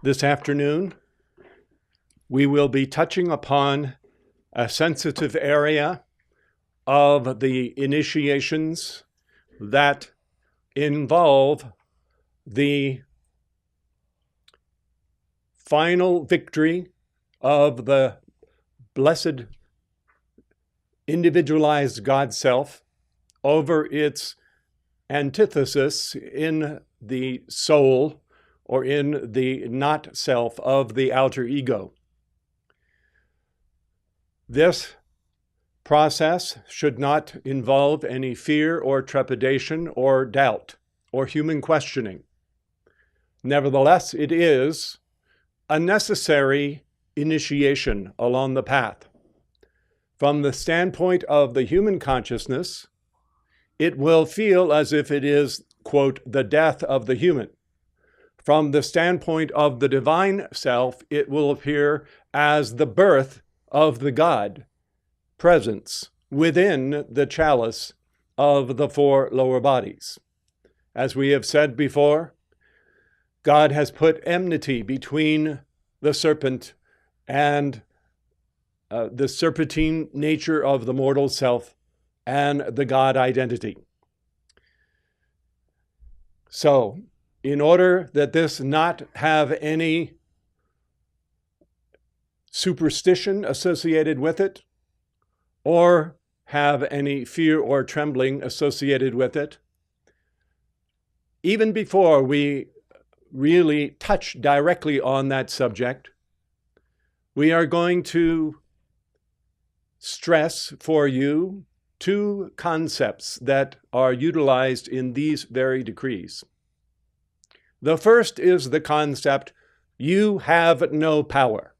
This afternoon, we will be touching upon a sensitive area of the initiations that involve the final victory of the blessed individualized God self over its antithesis in the soul or in the not self of the outer ego. This process should not involve any fear or trepidation or doubt or human questioning. Nevertheless, it is a necessary initiation along the path. From the standpoint of the human consciousness, it will feel as if it is, quote, the death of the human. From the standpoint of the divine self, it will appear as the birth of the God presence within the chalice of the four lower bodies. As we have said before, God has put enmity between the serpent and the serpentine nature of the mortal self and the God identity. So, in order that this not have any superstition associated with it, or have any fear or trembling associated with it, even before we really touch directly on that subject, we are going to stress for you two concepts that are utilized in these very decrees. The first is the concept, you have no power.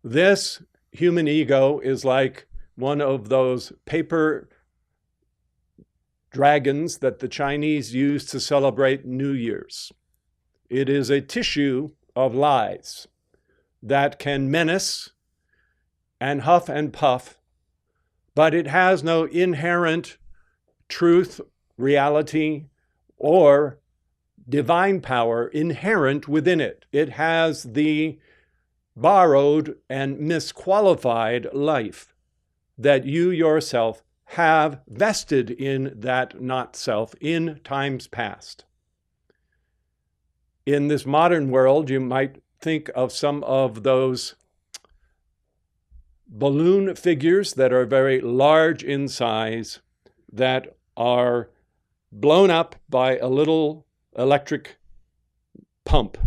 This human ego is like one of those paper dragons that the Chinese use to celebrate New Year's. It is a tissue of lies that can menace and huff and puff, but it has no inherent truth, reality, or divine power inherent within it. It has the borrowed and misqualified life that you yourself have vested in that not self in times past. In this modern world, you might think of some of those balloon figures that are very large in size that are blown up by a little electric pump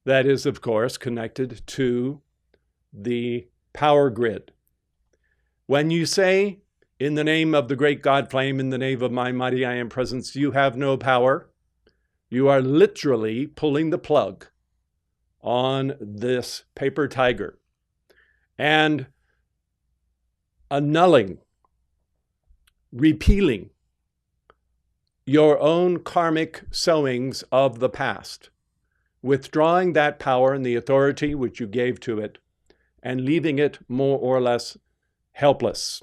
that is, of course, connected to the power grid. When you say, in the name of the great God flame, in the name of my mighty I am presence, you have no power, you are literally pulling the plug on this paper tiger and annulling, repealing your own karmic sowings of the past, withdrawing that power and the authority which you gave to it, and leaving it more or less helpless.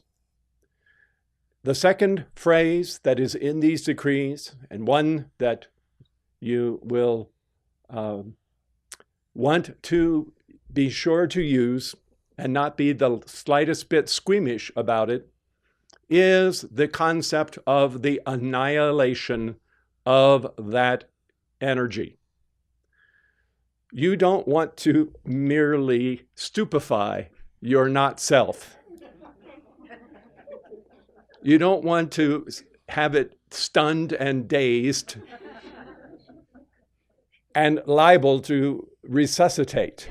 The second phrase that is in these decrees, and one that you will want to be sure to use and not be the slightest bit squeamish about it, is the concept of the annihilation of that energy. You don't want to merely stupefy your not self. You don't want to have it stunned and dazed and liable to resuscitate.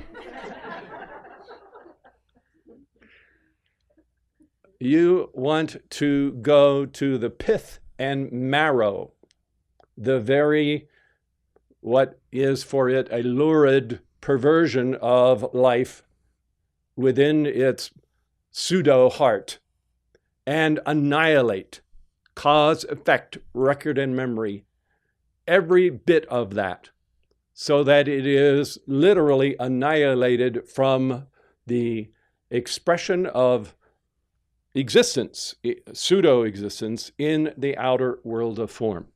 You want to go to the pith and marrow, the very, what is for it a lurid perversion of life within its pseudo heart, and annihilate cause, effect, record, and memory, every bit of that, so that it is literally annihilated from the expression of existence, pseudo-existence, in the outer world of form.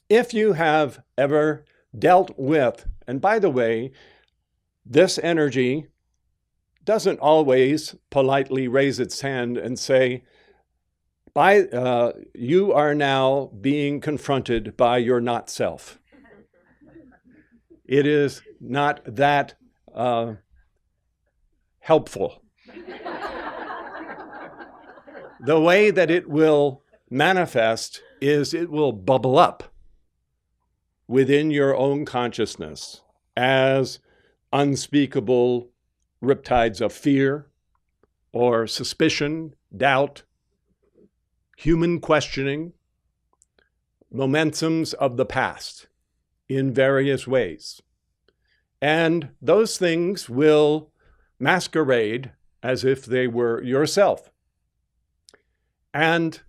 If you have ever dealt with. And by the way, this energy doesn't always politely raise its hand and say, you are now being confronted by your not self. It is not that helpful. The way that it will manifest is it will bubble up within your own consciousness as unspeakable riptides of fear or suspicion, doubt, human questioning, momentums of the past in various ways. And those things will masquerade as if they were yourself. And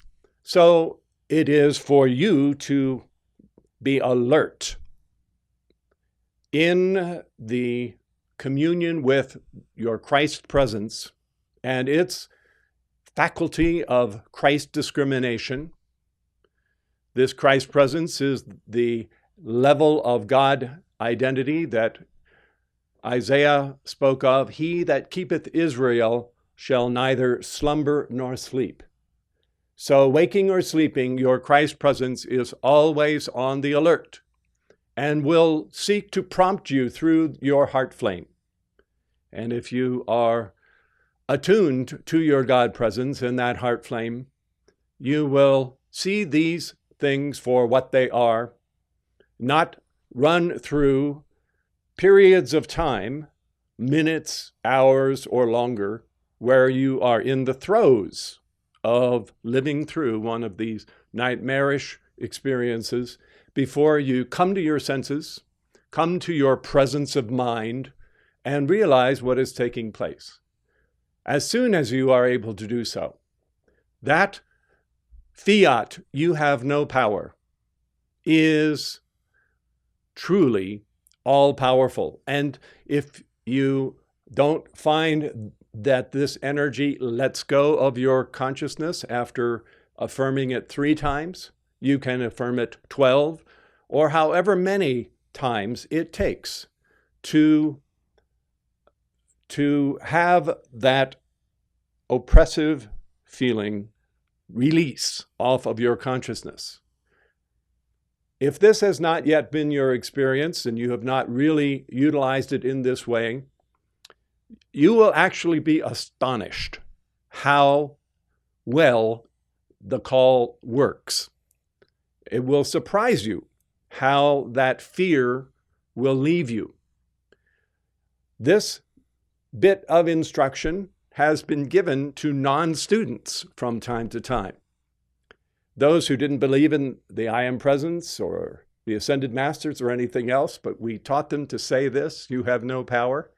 so it is for you to be alert in the communion with your Christ presence and its faculty of Christ discrimination. This Christ presence is the level of God identity that Isaiah spoke of. He that keepeth Israel shall neither slumber nor sleep. So waking or sleeping, your Christ presence is always on the alert and will seek to prompt you through your heart flame. And if you are attuned to your God presence in that heart flame, you will see these things for what they are, not run through periods of time, minutes, hours, or longer, where you are in the throes of living through one of these nightmarish experiences before you come to your senses, come to your presence of mind, and realize what is taking place. As soon as you are able to do so, that fiat, you have no power, is truly all-powerful. And if you don't find that this energy lets go of your consciousness after affirming it 3 times, you can affirm it 12, or however many times it takes to have that oppressive feeling release off of your consciousness. If this has not yet been your experience and you have not really utilized it in this way, you will actually be astonished how well the call works. It will surprise you how that fear will leave you. This bit of instruction has been given to non-students from time to time. Those who didn't believe in the I Am Presence or the Ascended Masters or anything else, but we taught them to say this, you have no power.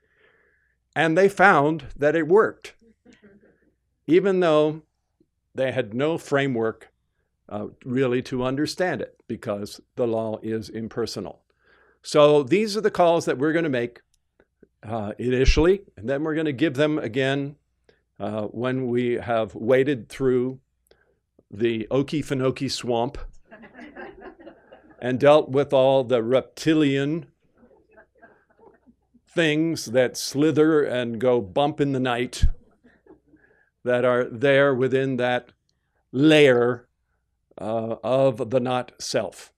And they found that it worked, even though they had no framework really to understand it, because the law is impersonal. So these are the calls that we're going to make initially, and then we're going to give them again when we have waded through the Okefenokee swamp and dealt with all the reptilian things that slither and go bump in the night that are there within that layer of the not self.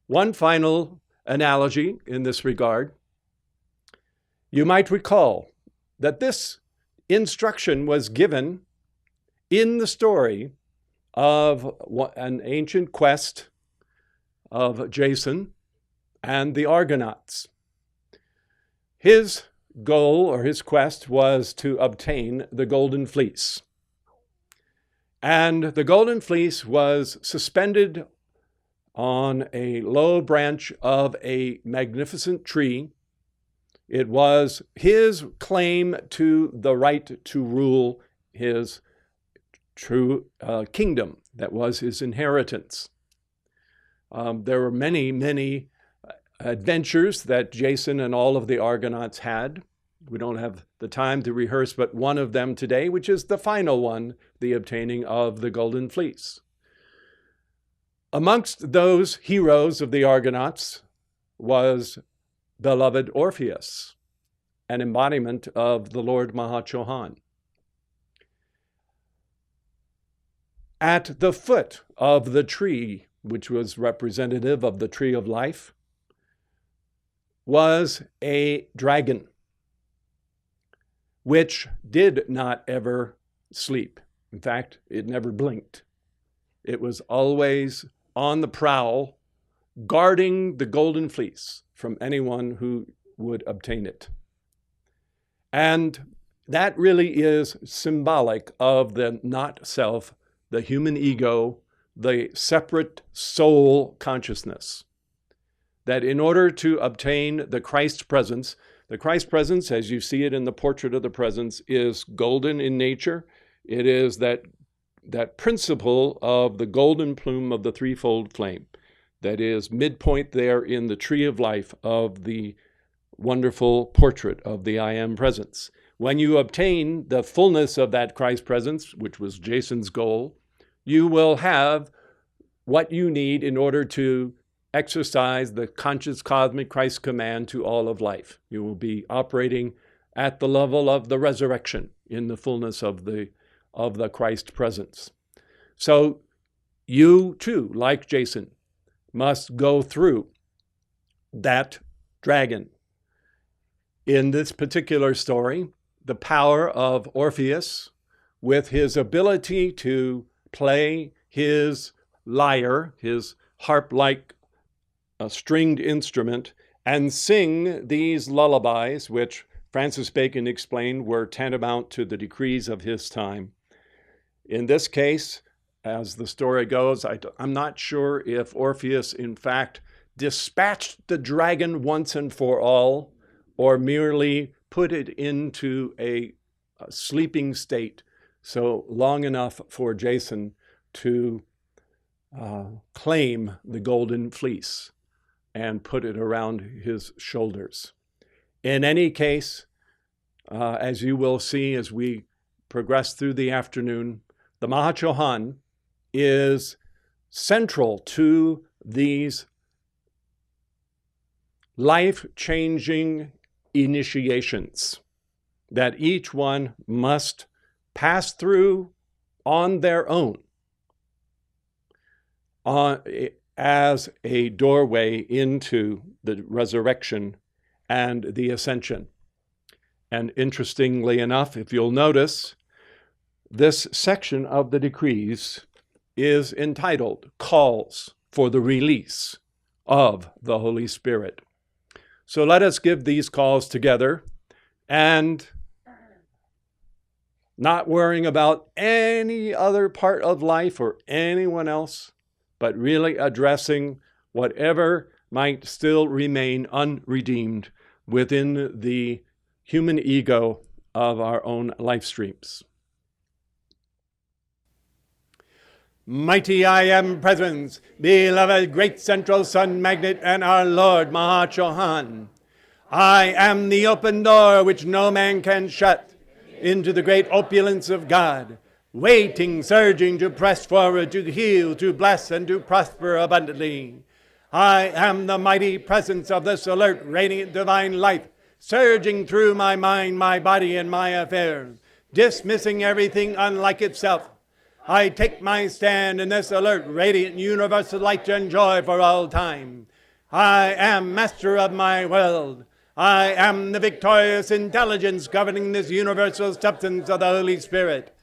One final analogy in this regard. You might recall that this instruction was given in the story of an ancient quest of Jason and the Argonauts. His goal or his quest was to obtain the Golden Fleece. And the Golden Fleece was suspended on a low branch of a magnificent tree. It was his claim to the right to rule his true kingdom. That was his inheritance. There were many, many adventures that Jason and all of the Argonauts had. We don't have the time to rehearse, but one of them today, which is the final one, the obtaining of the Golden Fleece. Amongst those heroes of the Argonauts was beloved Orpheus, an embodiment of the Lord Mahachohan. At the foot of the tree, which was representative of the tree of life, was a dragon, which did not ever sleep. In fact, it never blinked. It was always on the prowl, guarding the Golden Fleece from anyone who would obtain it. And that really is symbolic of the not-self, the human ego, the separate soul consciousness. That in order to obtain the Christ presence, as you see it in the portrait of the presence, is golden in nature. It is that principle of the golden plume of the threefold flame that is midpoint there in the tree of life of the wonderful portrait of the I Am presence. When you obtain the fullness of that Christ presence, which was Jason's goal, you will have what you need in order to exercise the conscious cosmic Christ command to all of life. You will be operating at the level of the resurrection in the fullness of the Christ presence. So you too, like Jason, must go through that dragon. In this particular story, the power of Orpheus, with his ability to play his lyre, his harp-like stringed instrument, and sing these lullabies, which Francis Bacon explained were tantamount to the decrees of his time. In this case, as the story goes, I'm not sure if Orpheus, in fact, dispatched the dragon once and for all, or merely put it into a sleeping state, so long enough for Jason to claim the Golden Fleece and put it around his shoulders. In any case, as you will see as we progress through the afternoon, the Mahachohan is central to these life-changing initiations that each one must pass through on their own as a doorway into the resurrection and the ascension. And interestingly enough, if you'll notice, this section of the decrees is entitled Calls for the Release of the Holy Spirit. So let us give these calls together and not worrying about any other part of life or anyone else, but really addressing whatever might still remain unredeemed within the human ego of our own life streams. Mighty I Am Presence, beloved great central sun magnet and our Lord Mahachohan. I am the open door which no man can shut into the great opulence of God, waiting, surging to press forward, to heal, to bless, and to prosper abundantly. I am the mighty presence of this alert, radiant divine life, surging through my mind, my body, and my affairs, dismissing everything unlike itself. I take my stand in this alert, radiant, universal light and joy for all time. I am master of my world. I am the victorious intelligence governing this universal substance of the Holy Spirit.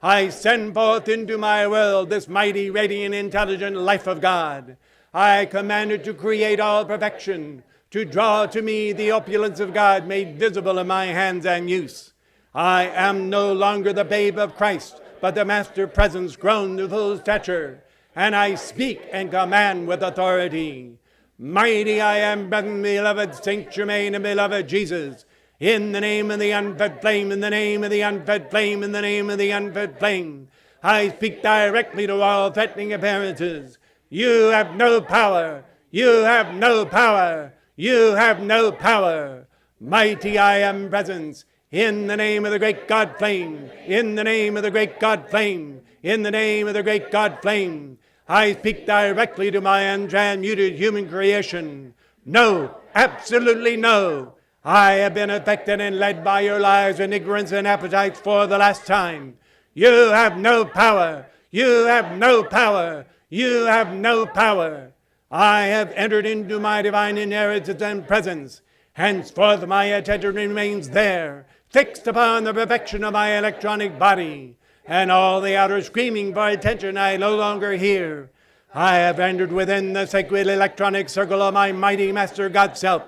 I send forth into my world this mighty, radiant, intelligent life of God. I command it to create all perfection, to draw to me the opulence of God made visible in my hands and use. I am no longer the babe of Christ, but the master presence grown to full stature, and I speak and command with authority. Mighty I Am, beloved Saint Germain and beloved Jesus, in the name of the unfed flame, in the name of the unfed flame, in the name of the unfed flame, I speak directly to all threatening appearances. You have no power. You have no power. You have no power. Mighty I Am presence, in the name of the great God flame, in the name of the great God flame, in the name of the great God flame, I speak directly to my untransmuted human creation. No, absolutely no. I have been affected and led by your lies and ignorance and appetites for the last time. You have no power. You have no power. You have no power. I have entered into my divine inheritance and presence. Henceforth my attention remains there, fixed upon the perfection of my electronic body, and all the outer screaming for attention I no longer hear. I have entered within the sacred electronic circle of my mighty Master God Self.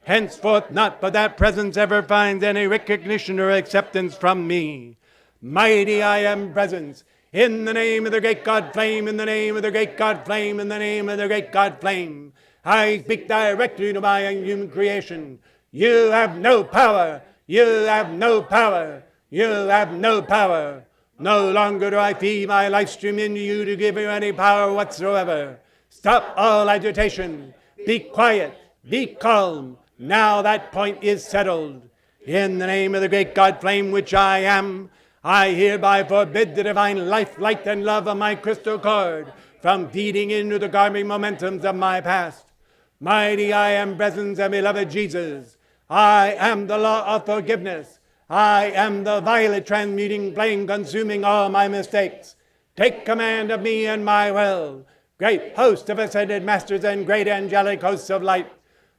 Henceforth not but that presence ever finds any recognition or acceptance from me. Mighty I am presence, in the name of the great God Flame, in the name of the great God Flame, in the name of the great God Flame. I speak directly to my human creation. You have no power. You have no power. You have no power. No longer do I feed my life stream into you to give you any power whatsoever. Stop all agitation. Be quiet. Be calm. Now that point is settled. In the name of the great God Flame which I am, I hereby forbid the divine life, light, and love of my crystal cord from feeding into the garbing momentums of my past. Mighty I am presence and beloved Jesus. I am the law of forgiveness. I am the violet transmuting flame consuming all my mistakes. Take command of me and my will. Great host of ascended masters and great angelic hosts of light.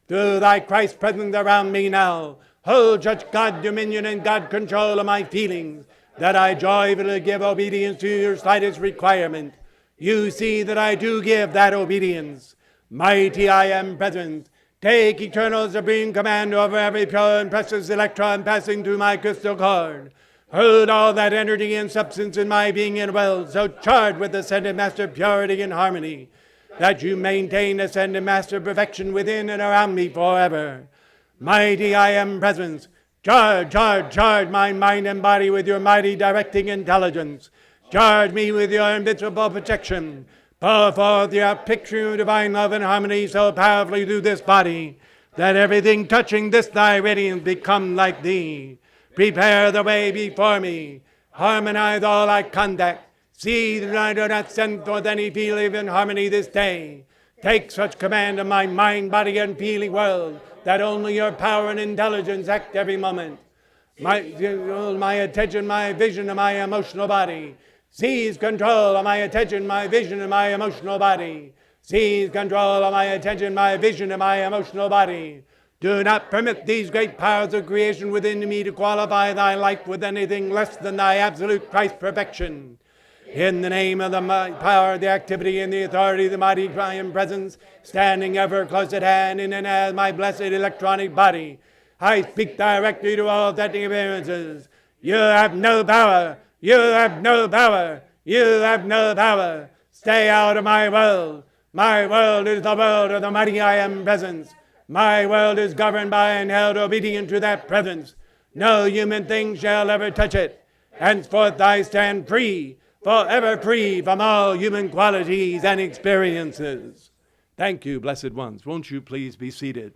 Through thy Christ presence around me now, hold such God dominion and God control of my feelings, that I joyfully give obedience to your slightest requirement. You see that I do give that obedience. Mighty I am present. Take eternal supreme command over every pure and precious electron passing through my crystal cord. Hold all that energy and substance in my being and will, so charged with ascended master purity and harmony, that you maintain ascended master perfection within and around me forever. Mighty I am presence. Charge my mind and body with your mighty directing intelligence. Charge me with your invincible protection. Pour forth your picture of divine love and harmony so powerfully through this body, that everything touching this thy radiance become like thee. Prepare the way before me. Harmonize all our conduct. See that I do not send forth any feeling of inharmony this day. Take such command of my mind, body, and feeling world, that only your power and intelligence act every moment. My attention, my vision, and my emotional body. Seize control of my attention, my vision, and my emotional body. Seize control of my attention, my vision, and my emotional body. Do not permit these great powers of creation within me to qualify thy life with anything less than thy absolute Christ perfection. In the name of the power, the activity, and the authority of the mighty triumph presence, standing ever close at hand in and as my blessed electronic body, I speak directly to all authentic appearances. You have no power. You have no power. You have no power. Stay out of my world. My world is the world of the mighty I am presence. My world is governed by and held obedient to that presence. No human thing shall ever touch it. Henceforth I stand free, forever free from all human qualities and experiences. Thank you, blessed ones. Won't you please be seated?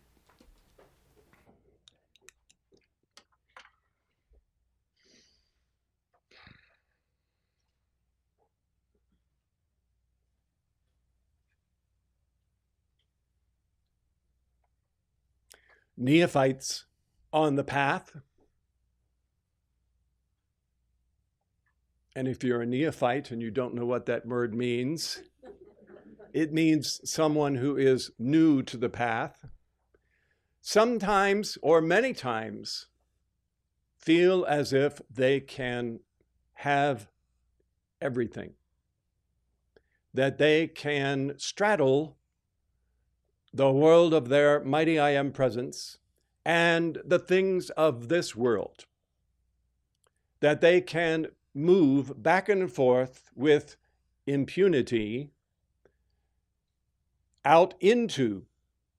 Neophytes on the path. And if you're a neophyte and you don't know what that word means, it means someone who is new to the path. Sometimes, or many times, feel as if they can have everything, that they can straddle the world of their mighty I am presence and the things of this world, that they can move back and forth with impunity out into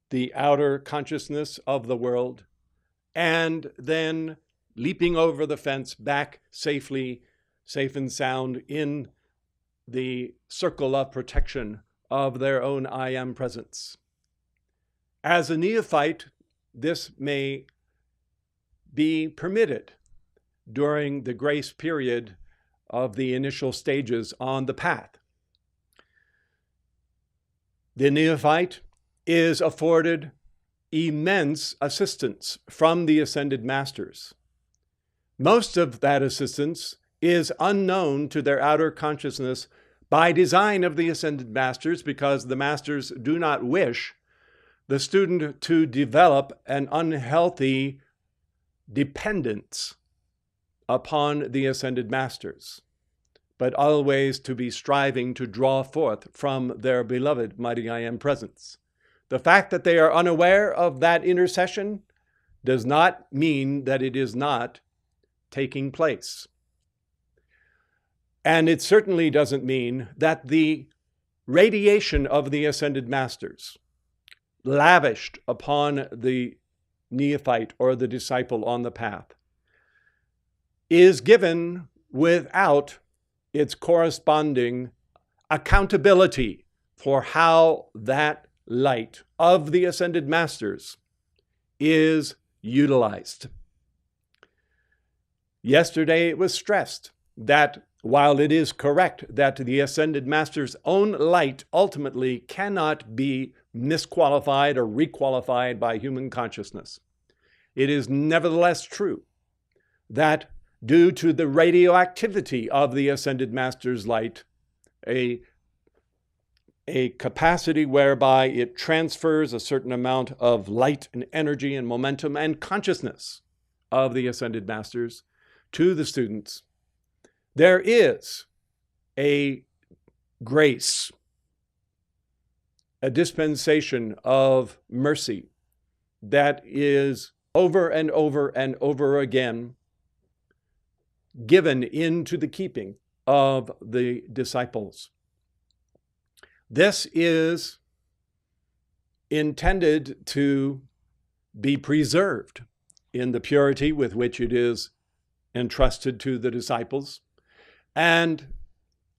the outer consciousness of the world, and then leaping over the fence back safely, safe and sound in the circle of protection of their own I am presence. As a neophyte, this may be permitted during the grace period of the initial stages on the path. The neophyte is afforded immense assistance from the Ascended Masters. Most of that assistance is unknown to their outer consciousness by design of the Ascended Masters, because the Masters do not wish the student to develop an unhealthy dependence upon the Ascended Masters, but always to be striving to draw forth from their beloved Mighty I Am presence. The fact that they are unaware of that intercession does not mean that it is not taking place. And it certainly doesn't mean that the radiation of the Ascended Masters, lavished upon the neophyte or the disciple on the path, is given without its corresponding accountability for how that light of the Ascended Masters is utilized. Yesterday it was stressed that while it is correct that the Ascended Master's own light ultimately cannot be misqualified or requalified by human consciousness, it is nevertheless true that due to the radioactivity of the Ascended Master's light, a capacity whereby it transfers a certain amount of light and energy and momentum and consciousness of the Ascended Masters to the students, there is a grace, a dispensation of mercy that is over and over and over again given into the keeping of the disciples. This is intended to be preserved in the purity with which it is entrusted to the disciples, and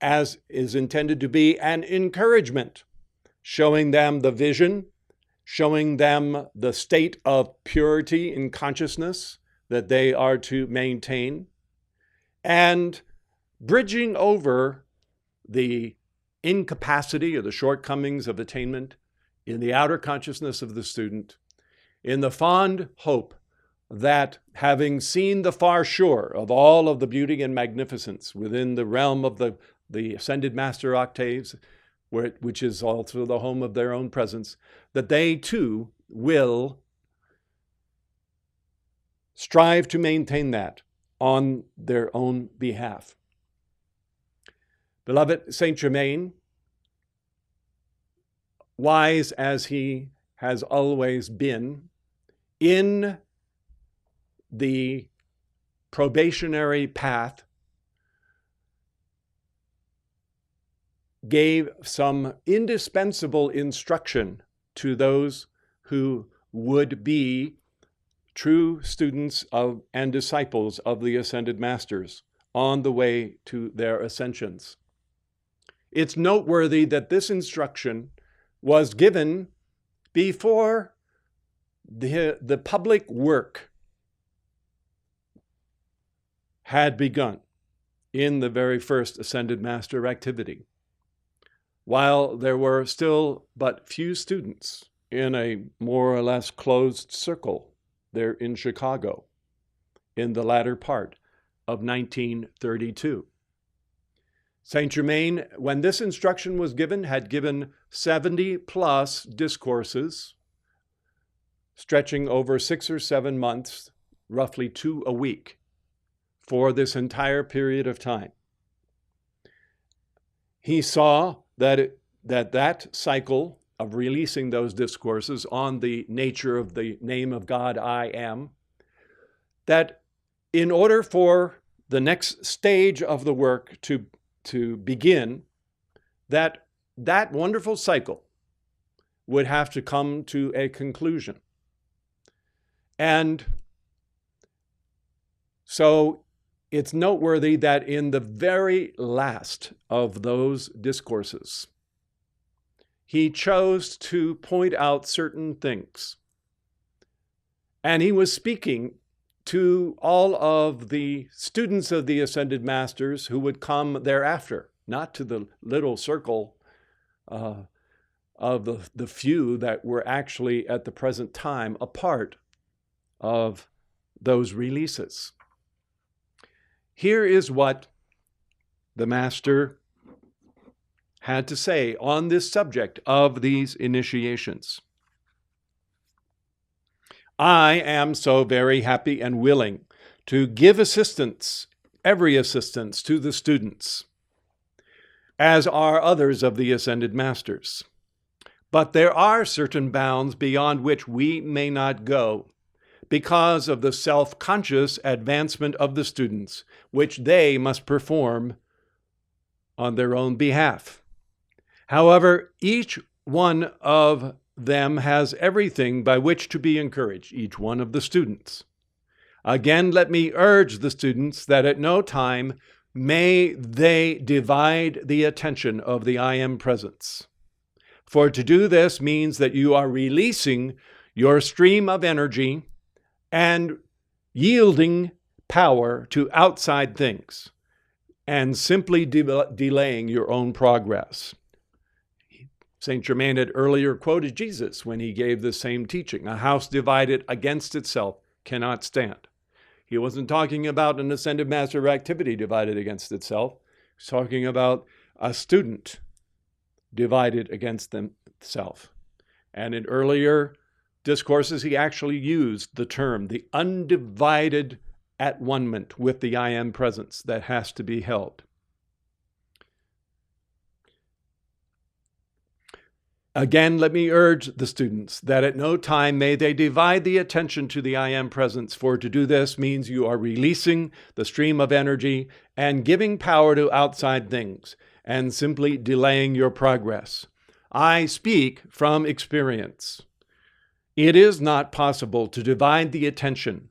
as is intended to be an encouragement, showing them the vision, showing them the state of purity in consciousness that they are to maintain, and bridging over the incapacity or the shortcomings of attainment in the outer consciousness of the student, in the fond hope that, having seen the far shore of all of the beauty and magnificence within the realm of the Ascended Master octaves, which is also the home of their own presence, that they too will strive to maintain that on their own behalf. Beloved, Saint Germain, wise as he has always been, in the probationary path, gave some indispensable instruction to those who would be true students of and disciples of the Ascended Masters on the way to their ascensions. It's noteworthy that this instruction was given before the public work had begun in the very first Ascended Master activity, while there were still but few students in a more or less closed circle there in Chicago in the latter part of 1932. Saint Germain, when this instruction was given, had given 70 plus discourses stretching over 6 or 7 months, roughly 2 a week, for this entire period of time. He saw that cycle of releasing those discourses on the nature of the name of God, I am, that in order for the next stage of the work to begin, that wonderful cycle would have to come to a conclusion. And so it's noteworthy that in the very last of those discourses, he chose to point out certain things. And he was speaking to all of the students of the Ascended Masters who would come thereafter, not to the little circle of the few that were actually at the present time a part of those releases. Here is what the Master had to say on this subject of these initiations. I am so very happy and willing to give assistance, every assistance, to the students, as are others of the Ascended Masters. But there are certain bounds beyond which we may not go because of the self-conscious advancement of the students, which they must perform on their own behalf. However, each one of them has everything by which to be encouraged, each one of the students. Again, let me urge the students that at no time may they divide the attention of the I Am Presence. For to do this means that you are releasing your stream of energy and yielding power to outside things and simply delaying your own progress. St. Germain had earlier quoted Jesus when he gave the same teaching. A house divided against itself cannot stand. He wasn't talking about an Ascended Master activity divided against itself. He's talking about a student divided against themselves. And in earlier discourses, he actually used the term, the undivided at-one-ment with the I Am Presence that has to be held. Again, let me urge the students that at no time may they divide the attention to the I Am Presence, for to do this means you are releasing the stream of energy and giving power to outside things and simply delaying your progress. I speak from experience. It is not possible to divide the attention,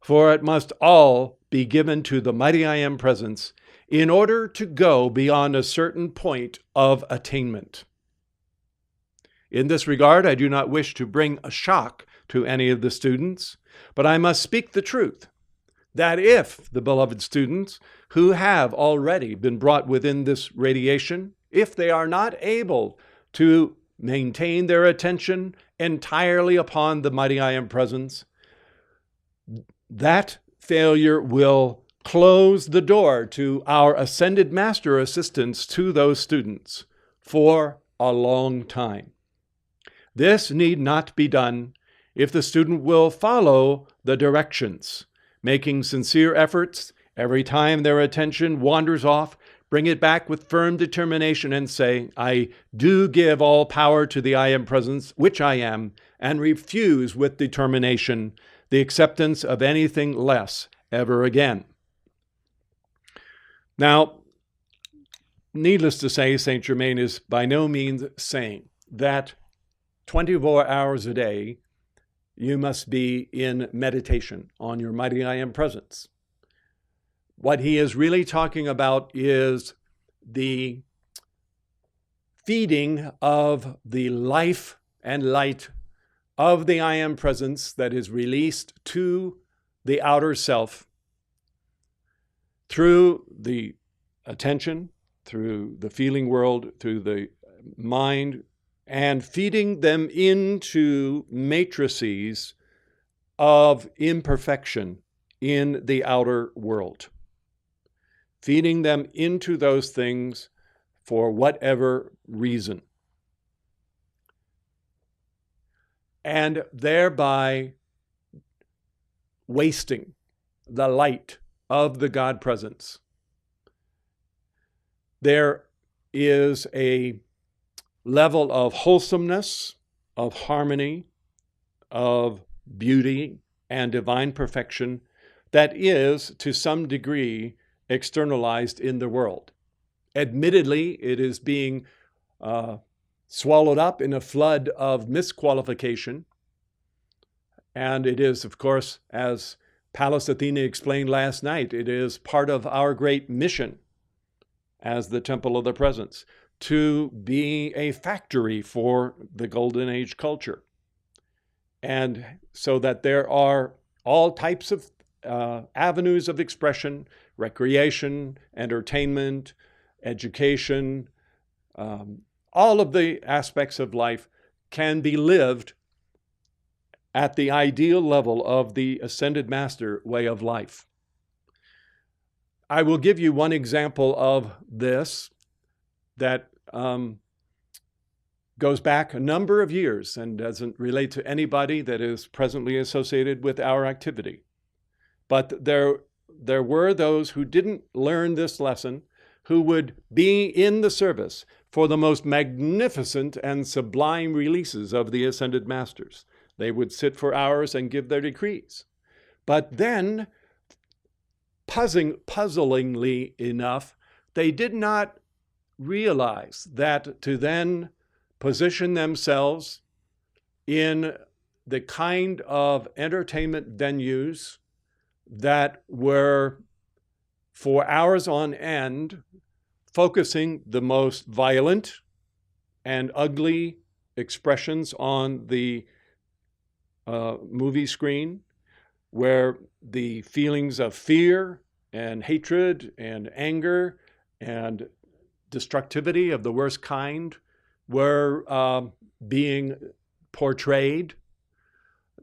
for it must all be given to the mighty I Am Presence in order to go beyond a certain point of attainment. In this regard, I do not wish to bring a shock to any of the students, but I must speak the truth, that if the beloved students who have already been brought within this radiation, if they are not able to maintain their attention entirely upon the mighty I Am Presence, that failure will close the door to our Ascended Master assistance to those students for a long time. This need not be done if the student will follow the directions, making sincere efforts every time their attention wanders off, bring it back with firm determination and say, I do give all power to the I Am Presence, which I am, and refuse with determination the acceptance of anything less ever again. Now, needless to say, St. Germain is by no means saying that 24 hours a day, you must be in meditation on your mighty I Am Presence. What he is really talking about is the feeding of the life and light of the I Am Presence that is released to the outer self through the attention, through the feeling world, through the mind, and feeding them into matrices of imperfection in the outer world. Feeding them into those things for whatever reason. And thereby wasting the light of the God Presence. There is a level of wholesomeness, of harmony, of beauty, and divine perfection that is, to some degree, externalized in the world. Admittedly, it is being swallowed up in a flood of misqualification. And it is, of course, as Pallas Athene explained last night, it is part of our great mission as the Temple of the Presence to be a factory for the Golden Age culture. And so that there are all types of avenues of expression, recreation, entertainment, education, all of the aspects of life can be lived at the ideal level of the Ascended Master way of life. I will give you one example of this that goes back a number of years and doesn't relate to anybody that is presently associated with our activity. But there were those who didn't learn this lesson, who would be in the service for the most magnificent and sublime releases of the Ascended Masters. They would sit for hours and give their decrees. But then, puzzlingly enough, they did not realize that to then position themselves in the kind of entertainment venues that were for hours on end focusing the most violent and ugly expressions on the movie screen, where the feelings of fear and hatred and anger and destructivity of the worst kind were being portrayed,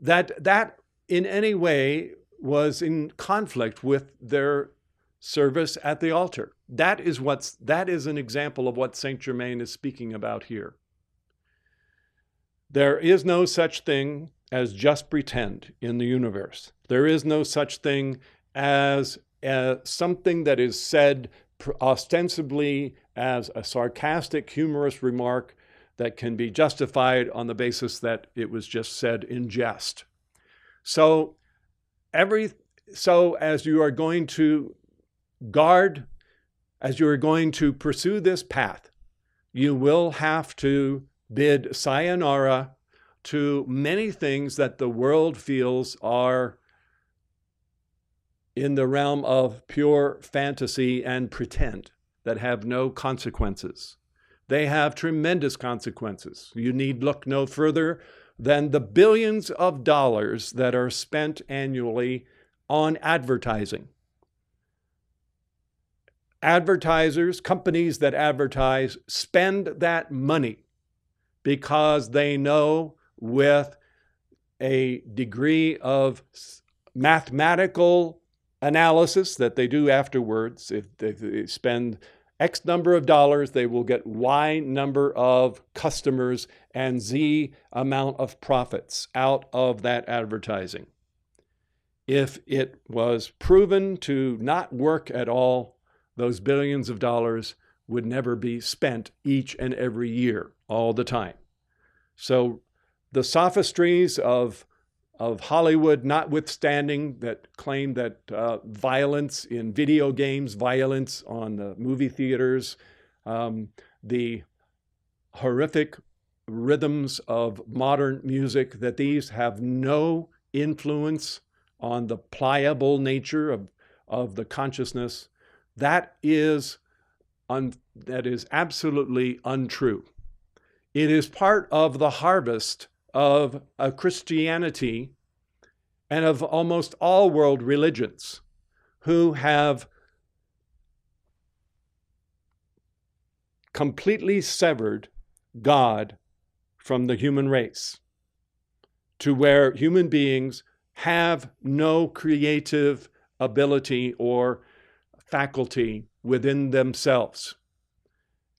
that in any way was in conflict with their service at the altar. That is an example of what Saint Germain is speaking about here. There is no such thing as just pretend in the universe. There is no such thing as something that is said ostensibly as a sarcastic, humorous remark that can be justified on the basis that it was just said in jest. So as you are going to guard, as you are going to pursue this path, you will have to bid sayonara to many things that the world feels are in the realm of pure fantasy and pretend, that have no consequences. They have tremendous consequences. You need look no further than the billions of dollars that are spent annually on advertising. Advertisers, companies that advertise, spend that money because they know with a degree of mathematical analysis that they do afterwards, if they spend X number of dollars, they will get Y number of customers and Z amount of profits out of that advertising. If it was proven to not work at all, those billions of dollars would never be spent each and every year, all the time. So the sophistries of Hollywood notwithstanding, that claim that violence in video games, violence on the movie theaters, the horrific rhythms of modern music, that these have no influence on the pliable nature of the consciousness, that is absolutely untrue. It is part of the harvest of a Christianity and of almost all world religions who have completely severed God from the human race, to where human beings have no creative ability or faculty within themselves.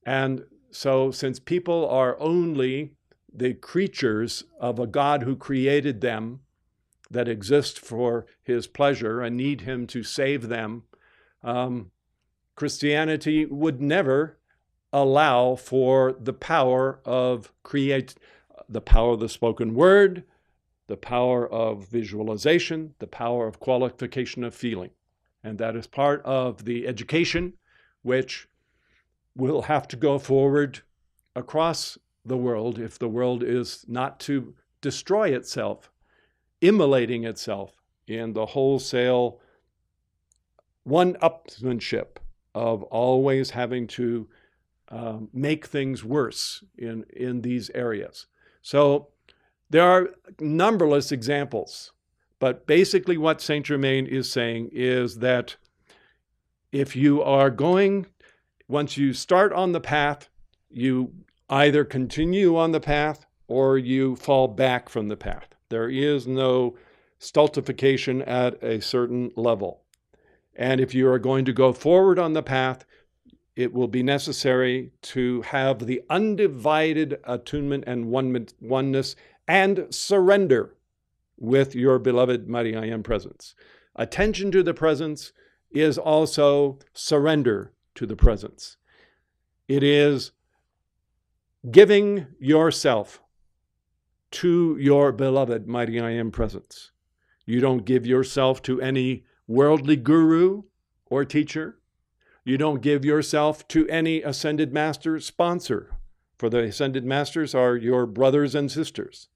And so since people are only the creatures of a God who created them, that exist for his pleasure and need him to save them, Christianity would never allow for the power of the power of the spoken word, the power of visualization, the power of qualification of feeling. And that is part of the education which will have to go forward across the world if the world is not to destroy itself, immolating itself in the wholesale one-upsmanship of always having to make things worse in these areas. So there are numberless examples, but basically what Saint Germain is saying is that if you are going, once you start on the path, you either continue on the path or you fall back from the path. There is no stultification at a certain level. And if you are going to go forward on the path, it will be necessary to have the undivided attunement and oneness and surrender with your beloved mighty I Am presence. Attention to the presence is also surrender to the presence. It is giving yourself to your beloved mighty I Am presence. You don't give yourself to any worldly guru or teacher. You don't give yourself to any ascended master sponsor, for the ascended masters are your brothers and sisters.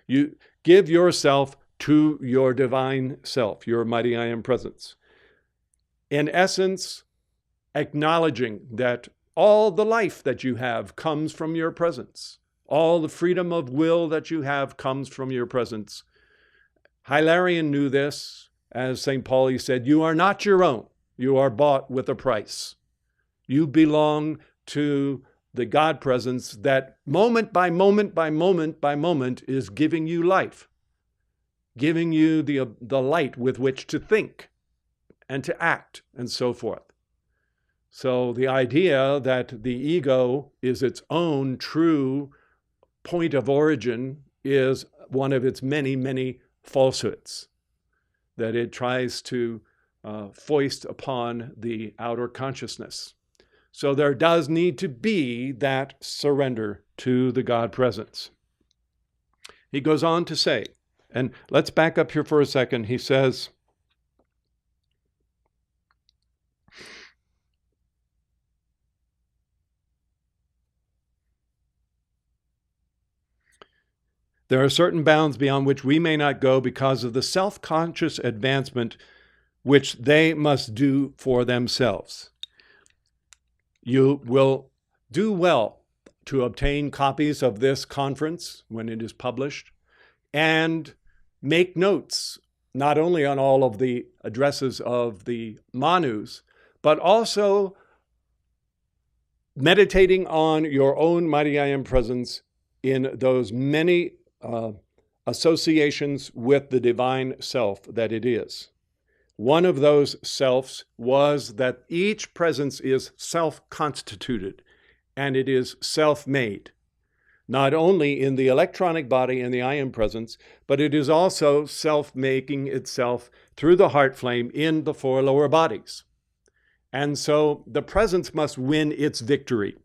You give yourself to your divine self, your mighty I Am presence. In essence, acknowledging that all the life that you have comes from your presence. All the freedom of will that you have comes from your presence. Hilarion knew this. As St. Paul said, you are not your own. You are bought with a price. You belong to the God presence that moment by moment by moment by moment is giving you life, giving you the light with which to think and to act and so forth. So the idea that the ego is its own true point of origin is one of its many, many falsehoods that it tries to foist upon the outer consciousness. So there does need to be that surrender to the God presence. He goes on to say, and let's back up here for a second. He says, there are certain bounds beyond which we may not go because of the self-conscious advancement which they must do for themselves. You will do well to obtain copies of this conference when it is published and make notes, not only on all of the addresses of the Manus, but also meditating on your own mighty I Am presence in those many associations with the divine self that it is. One of those selves was that each presence is self-constituted and it is self-made, not only in the electronic body and the I Am presence, but it is also self-making itself through the heart flame in the four lower bodies. And so the presence must win its victory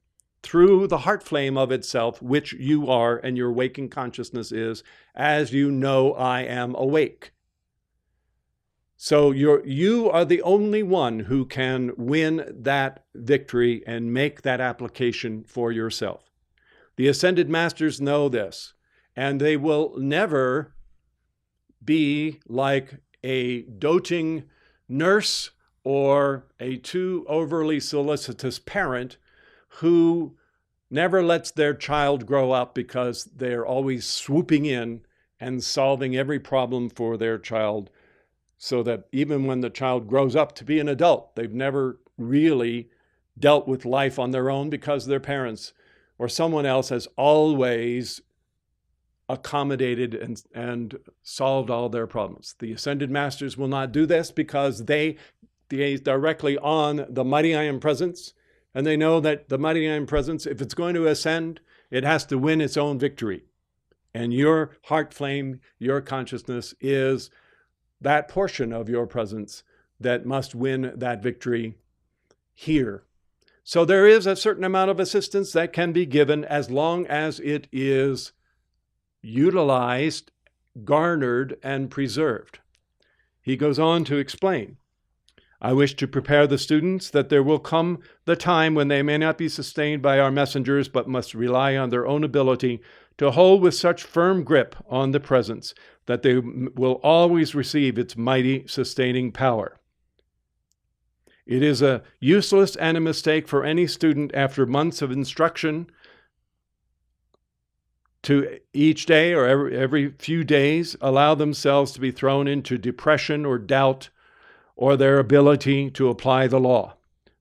through the heart flame of itself, which you are and your waking consciousness is, as you know I am awake. So you are the only one who can win that victory and make that application for yourself. The Ascended Masters know this, and they will never be like a doting nurse or a too overly solicitous parent who never lets their child grow up because they're always swooping in and solving every problem for their child, so that even when the child grows up to be an adult, they've never really dealt with life on their own because their parents or someone else has always accommodated and solved all their problems. The Ascended Masters will not do this because they directly on the mighty I Am presence, and they know that the mighty I Am presence, if it's going to ascend, it has to win its own victory. And your heart flame, your consciousness is that portion of your presence that must win that victory here. So there is a certain amount of assistance that can be given as long as it is utilized, garnered, and preserved. He goes on to explain, I wish to prepare the students that there will come the time when they may not be sustained by our messengers, but must rely on their own ability to hold with such firm grip on the presence that they will always receive its mighty sustaining power. It is a useless and a mistake for any student after months of instruction to each day or every few days allow themselves to be thrown into depression or doubt or their ability to apply the law.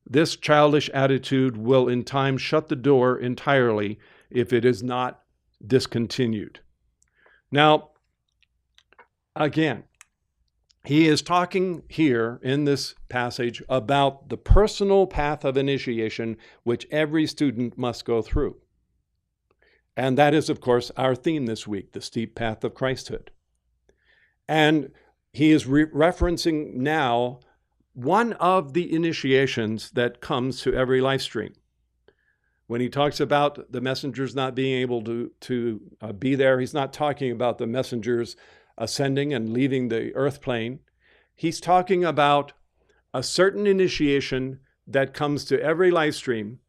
This childish attitude will in time shut the door entirely if it is not discontinued. Now, again, he is talking here in this passage about the personal path of initiation which every student must go through. And that is, of course, our theme this week, the steep path of Christhood. And he is referencing now one of the initiations that comes to every life stream. When he talks about the messengers not being able to be there, he's not talking about the messengers ascending and leaving the earth plane. He's talking about a certain initiation that comes to every life stream,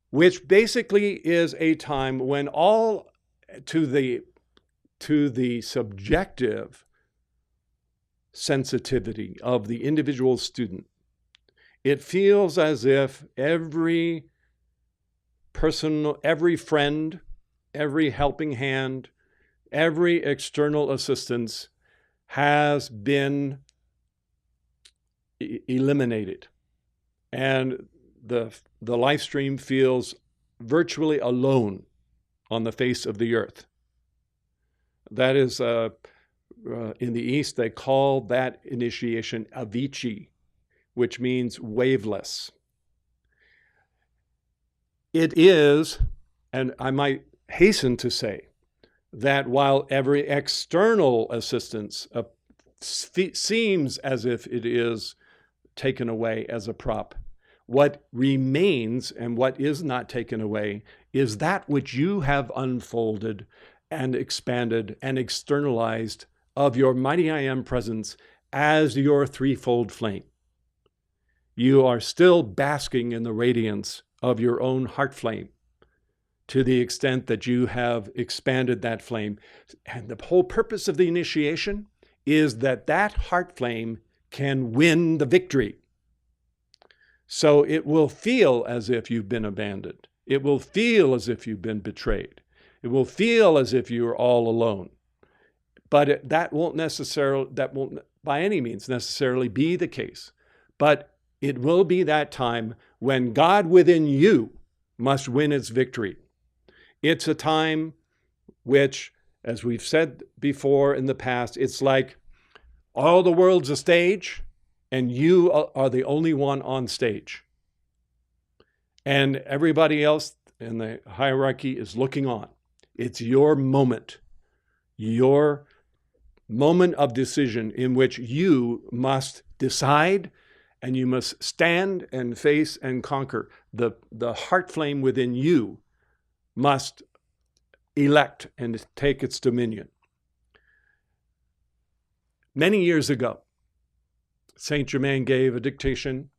which basically is a time when all to the subjective sensitivity of the individual student, it feels as if every person, every friend, every helping hand, every external assistance has been eliminated. And the life stream feels virtually alone on the face of the earth. That is, in the East, they call that initiation Avicii, which means waveless. It is, and I might hasten to say, that while every external assistance seems as if it is taken away as a prop, what remains and what is not taken away is that which you have unfolded and expanded and externalized of your mighty I Am presence as your threefold flame. You are still basking in the radiance of your own heart flame to the extent that you have expanded that flame. And the whole purpose of the initiation is that that heart flame can win the victory. So it will feel as if you've been abandoned. It will feel as if you've been betrayed. It will feel as if you're all alone. But that won't by any means necessarily be the case. But it will be that time when God within you must win its victory. It's a time which, as we've said before in the past, it's like all the world's a stage and you are the only one on stage. And everybody else in the hierarchy is looking on. It's your moment of decision in which you must decide and you must stand and face and conquer. The heart flame within you must elect and take its dominion. Many years ago, Saint Germain gave a dictation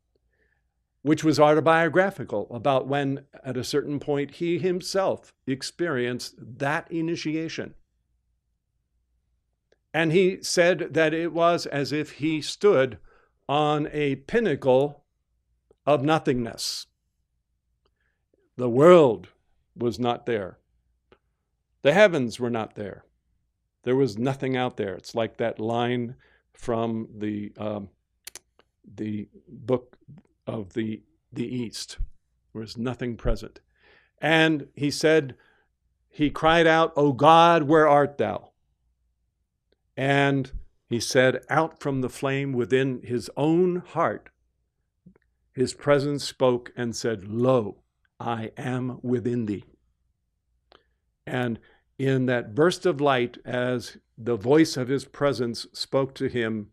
which was autobiographical about when, at a certain point, he himself experienced that initiation. And he said that it was as if he stood on a pinnacle of nothingness. The world was not there. The heavens were not there. There was nothing out there. It's like that line from the book of the East. There was nothing present. And he said, he cried out, "O God, where art thou?" And he said, out from the flame within his own heart, his presence spoke and said, "Lo, I am within thee." And in that burst of light, as the voice of his presence spoke to him,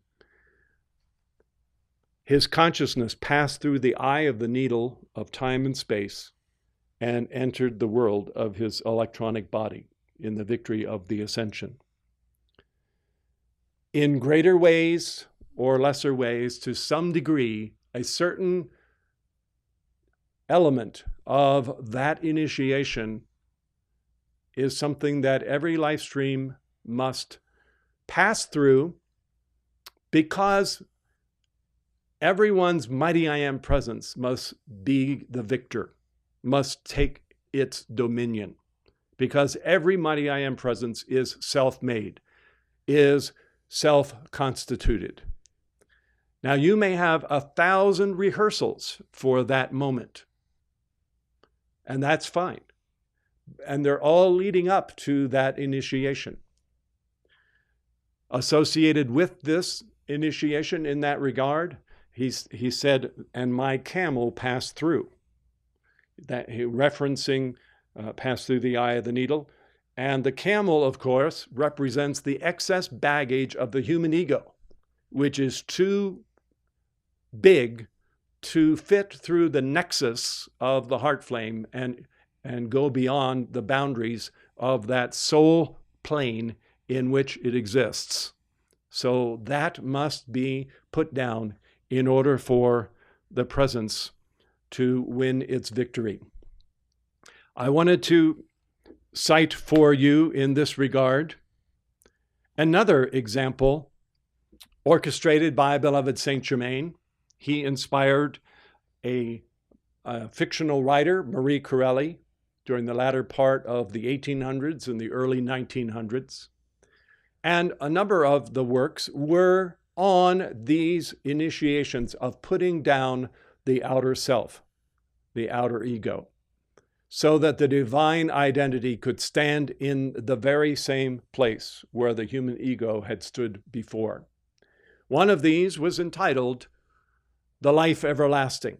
his consciousness passed through the eye of the needle of time and space and entered the world of his electronic body in the victory of the ascension. In greater ways or lesser ways, to some degree, a certain element of that initiation is something that every life stream must pass through, because everyone's mighty I Am presence must be the victor, must take its dominion, because every mighty I Am presence is self-made, is self-constituted. Now, you may have 1,000 rehearsals for that moment, and that's fine. And they're all leading up to that initiation. Associated with this initiation in that regard, he said, and my camel passed through. That referencing passed through the eye of the needle. And the camel, of course, represents the excess baggage of the human ego, which is too big to fit through the nexus of the heart flame and go beyond the boundaries of that soul plane in which it exists. So that must be put down in order for the presence to win its victory. I wanted to cite for you in this regard another example orchestrated by beloved Saint Germain. He inspired a fictional writer, Marie Corelli, during the latter part of the 1800s and the early 1900s. And a number of the works were on these initiations of putting down the outer self, the outer ego, so that the divine identity could stand in the very same place where the human ego had stood before. One of these was entitled The Life Everlasting.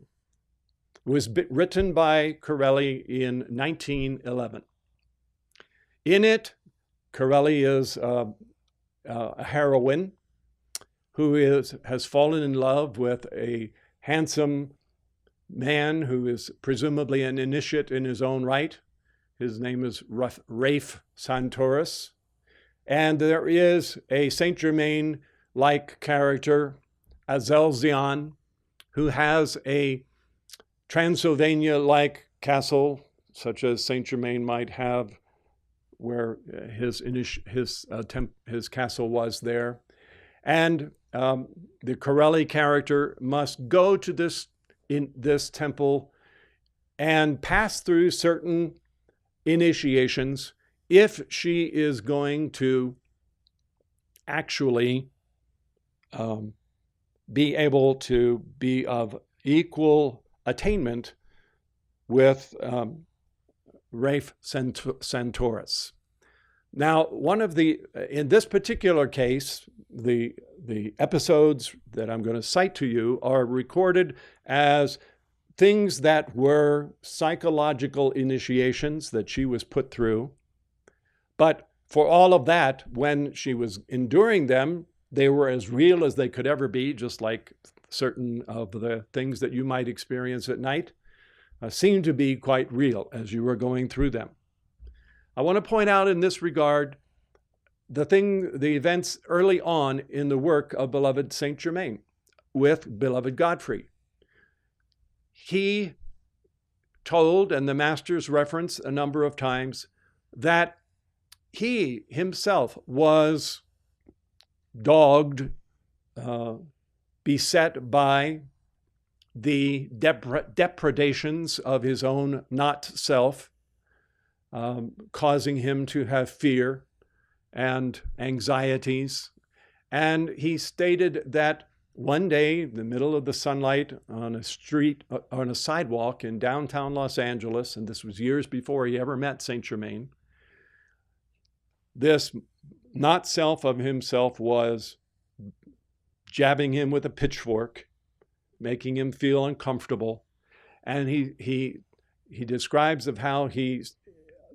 It was written by Corelli in 1911. In it, Corelli is a heroine who has fallen in love with a handsome man who is presumably an initiate in his own right. His name is Rafe Santoris. And there is a Saint Germain-like character, Azelzion, who has a Transylvania-like castle, such as Saint Germain might have, where his castle was there. And the Corelli character must go to this temple and pass through certain initiations if she is going to actually be able to be of equal attainment with Rafe Santoris. Now, in this particular case, the episodes that I'm going to cite to you are recorded as things that were psychological initiations that she was put through. But for all of that, when she was enduring them, they were as real as they could ever be, just like certain of the things that you might experience at night seemed to be quite real as you were going through them. I want to point out in this regard the events early on in the work of beloved Saint Germain with beloved Godfrey. He told, and the masters reference a number of times, that he himself was dogged, beset by the depredations of his own not self, causing him to have fear and anxieties. And he stated that one day, in the middle of the sunlight on a sidewalk in downtown Los Angeles, and this was years before he ever met Saint Germain, this not self of himself was jabbing him with a pitchfork, making him feel uncomfortable. And he describes of how he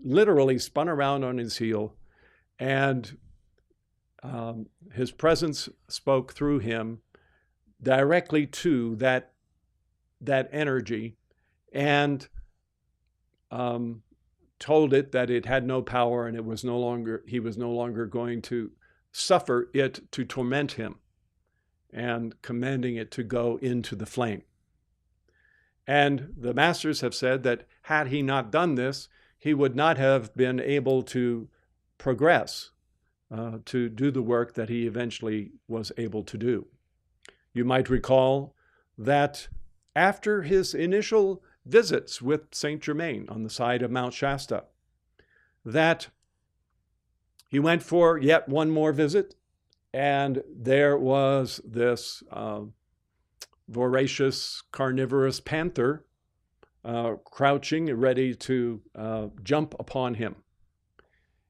literally spun around on his heel, and his presence spoke through him directly to that energy, and told it that it had no power, and he was no longer going to suffer it to torment him, and commanding it to go into the flame. And the masters have said that had he not done this, he would not have been able to progress, to do the work that he eventually was able to do. You might recall that after his initial visits with Saint Germain on the side of Mount Shasta, that he went for yet one more visit, and there was this voracious carnivorous panther crouching, ready to jump upon him.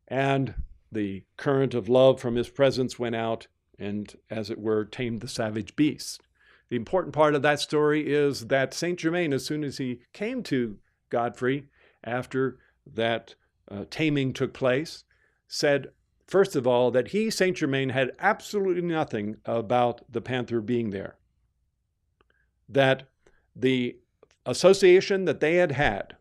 And the current of love from his presence went out and, as it were, tamed the savage beast. The important part of that story is that Saint Germain, as soon as he came to Godfrey, after that taming took place, said, first of all, that he, Saint Germain, had absolutely nothing about the panther being there. That the association that they had had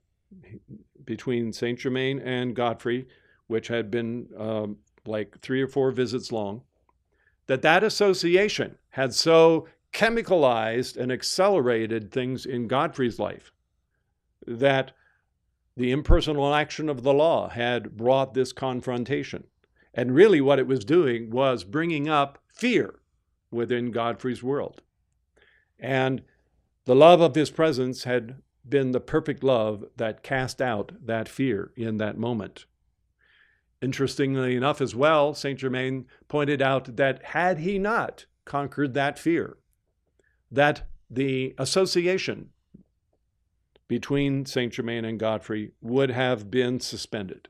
between Saint Germain and Godfrey, which had been like 3 or 4 visits long, that association had so chemicalized and accelerated things in Godfrey's life that the impersonal action of the law had brought this confrontation. And really what it was doing was bringing up fear within Godfrey's world. And the love of his presence had been the perfect love that cast out that fear in that moment. Interestingly enough as well, Saint Germain pointed out that had he not conquered that fear, that the association between Saint Germain and Godfrey would have been suspended.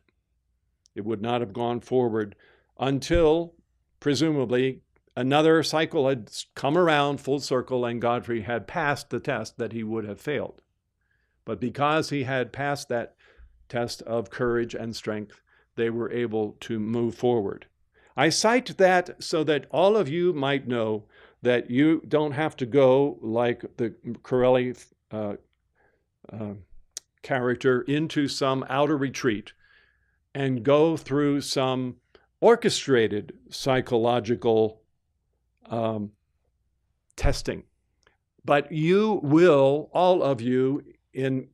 It would not have gone forward until, presumably, another cycle had come around full circle and Godfrey had passed the test that he would have failed. But because he had passed that test of courage and strength, they were able to move forward. I cite that so that all of you might know that you don't have to go like the Corelli character into some outer retreat and go through some orchestrated psychological testing. But you will, all of you, in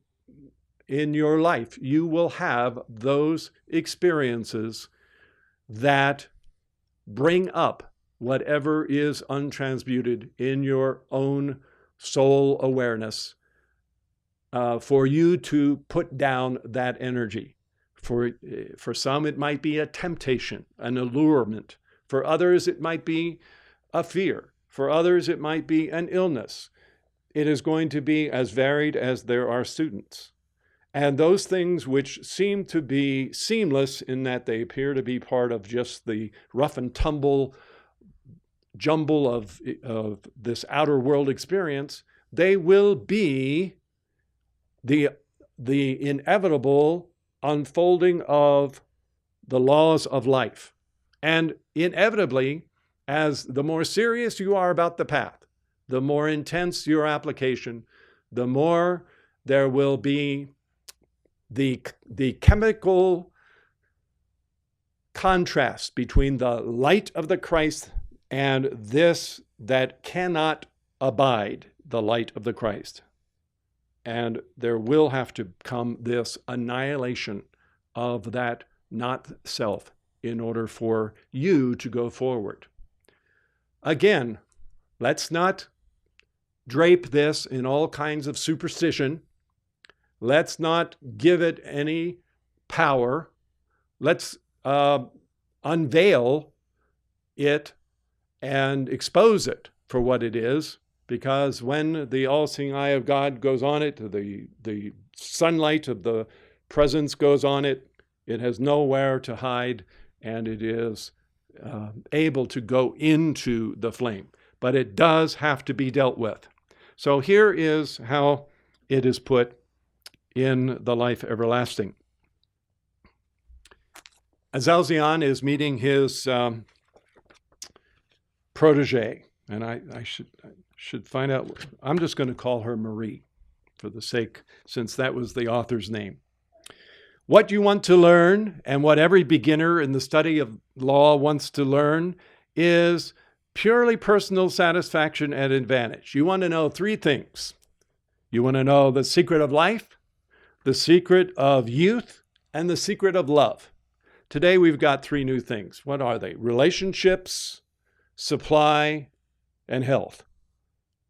your life, you will have those experiences that bring up whatever is untransmuted in your own soul awareness for you to put down that energy. For some, it might be a temptation, an allurement. For others, it might be a fear. For others, it might be an illness. It is going to be as varied as there are students. And those things which seem to be seamless in that they appear to be part of just the rough and tumble jumble of this outer world experience, they will be the inevitable unfolding of the laws of life. And inevitably, as the more serious you are about the path, the more intense your application, the more there will be the chemical contrast between the light of the Christ and this that cannot abide the light of the Christ. And there will have to come this annihilation of that not self in order for you to go forward. Again, let's not drape this in all kinds of superstition. Let's not give it any power. Let's unveil it and expose it for what it is, because when the all-seeing eye of God goes on it, the sunlight of the presence goes on it, it has nowhere to hide, and it is able to go into the flame. But it does have to be dealt with. So here is how it is put in the life everlasting. Azelzion is meeting his protege, and I should find out. I'm just going to call her Marie for the sake, since that was the author's name. What you want to learn, and what every beginner in the study of law wants to learn, is purely personal satisfaction and advantage. You want to know 3 things. You want to know the secret of life, the secret of youth, and the secret of love. Today we've got 3 new things. What are they? Relationships, supply, and health.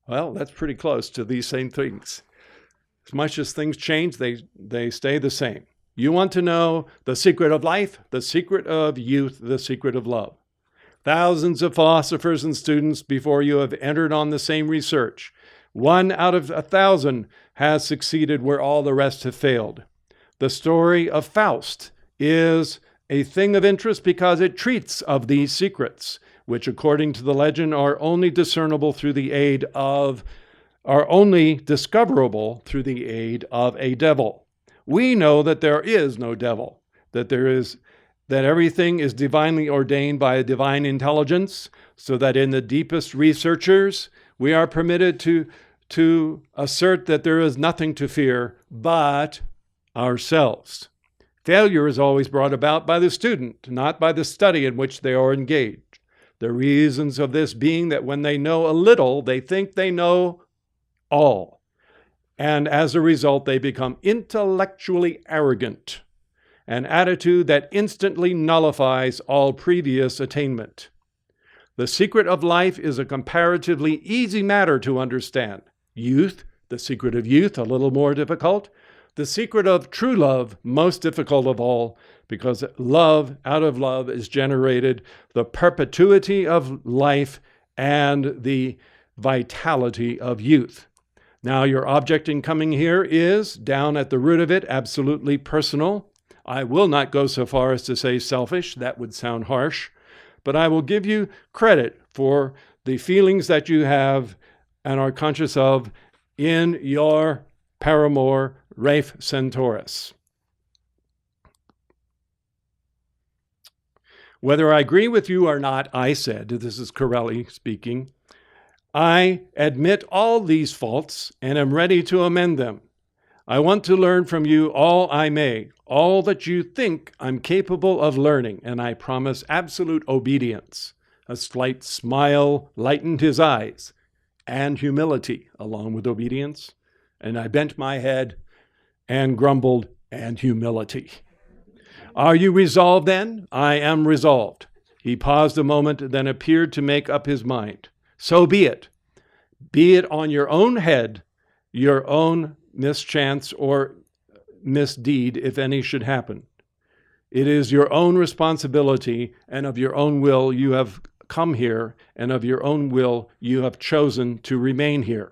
Well, that's pretty close to these same things. As much as things change, they stay the same. You want to know the secret of life, the secret of youth, the secret of love. Thousands of philosophers and students before you have entered on the same research. 1 out of 1,000 has succeeded where all the rest have failed. The story of Faust is a thing of interest because it treats of these secrets, which according to the legend are only discernible through the aid of, are only discoverable through the aid of a devil. We know that there is no devil, that everything is divinely ordained by a divine intelligence, so that in the deepest researchers, we are permitted to assert that there is nothing to fear but ourselves. Failure is always brought about by the student, not by the study in which they are engaged. The reasons of this being that when they know a little, they think they know all. And as a result, they become intellectually arrogant, an attitude that instantly nullifies all previous attainment. The secret of life is a comparatively easy matter to understand. Youth, the secret of youth, a little more difficult. The secret of true love, most difficult of all, because love, out of love, is generated the perpetuity of life and the vitality of youth. Now, your object in coming here is, down at the root of it, absolutely personal. I will not go so far as to say selfish. That would sound harsh. But I will give you credit for the feelings that you have and are conscious of in your paramour, Rafe Centaurus. Whether I agree with you or not, I said, this is Carolyn speaking, I admit all these faults and am ready to amend them. I want to learn from you all I may, all that you think I'm capable of learning, and I promise absolute obedience. A slight smile lightened his eyes, and humility along with obedience. And I bent my head and grumbled, and humility. Are you resolved then? I am resolved. He paused a moment, then appeared to make up his mind. So be it. Be it on your own head, your own mischance or misdeed, if any should happen. It is your own responsibility, and of your own will you have come here, and of your own will you have chosen to remain here.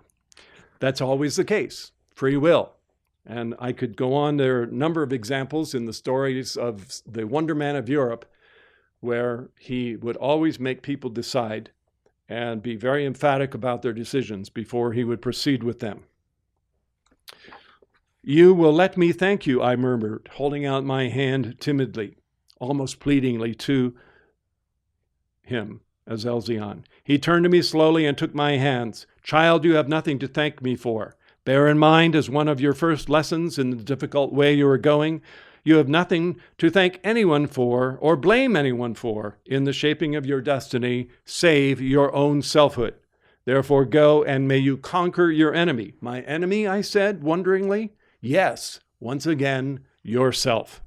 That's always the case, free will. And I could go on. There are a number of examples in the stories of the Wonder Man of Europe where he would always make people decide and be very emphatic about their decisions before he would proceed with them. You will let me thank you, I murmured, holding out my hand timidly, almost pleadingly to him, Azelzion. He turned to me slowly and took my hands. Child, you have nothing to thank me for. Bear in mind, as one of your first lessons in the difficult way you are going, you have nothing to thank anyone for or blame anyone for in the shaping of your destiny, save your own selfhood. Therefore go, and may you conquer your enemy. My enemy, I said wonderingly. Yes, once again, yourself.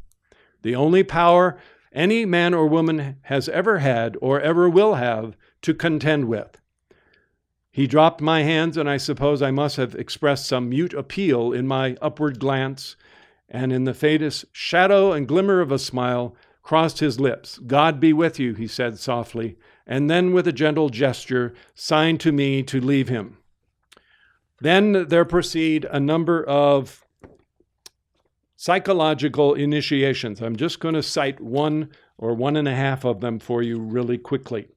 The only power any man or woman has ever had or ever will have to contend with. He dropped my hands, and I suppose I must have expressed some mute appeal in my upward glance, and in the faintest shadow and glimmer of a smile, crossed his lips. God be with you, he said softly, and then with a gentle gesture signed to me to leave him. Then there proceed a number of psychological initiations. I'm just going to cite one or one and a half of them for you really quickly.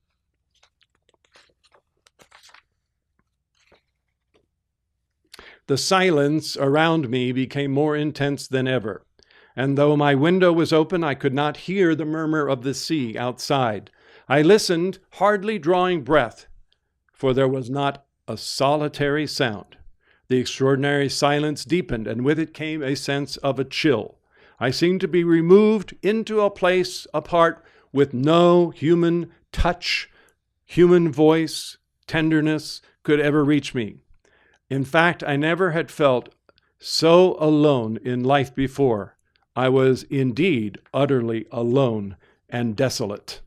The silence around me became more intense than ever, and though my window was open, I could not hear the murmur of the sea outside. I listened, hardly drawing breath, for there was not a solitary sound. The extraordinary silence deepened, and with it came a sense of a chill. I seemed to be removed into a place apart with no human touch, human voice, tenderness could ever reach me. In fact, I never had felt so alone in life before. I was indeed utterly alone and desolate.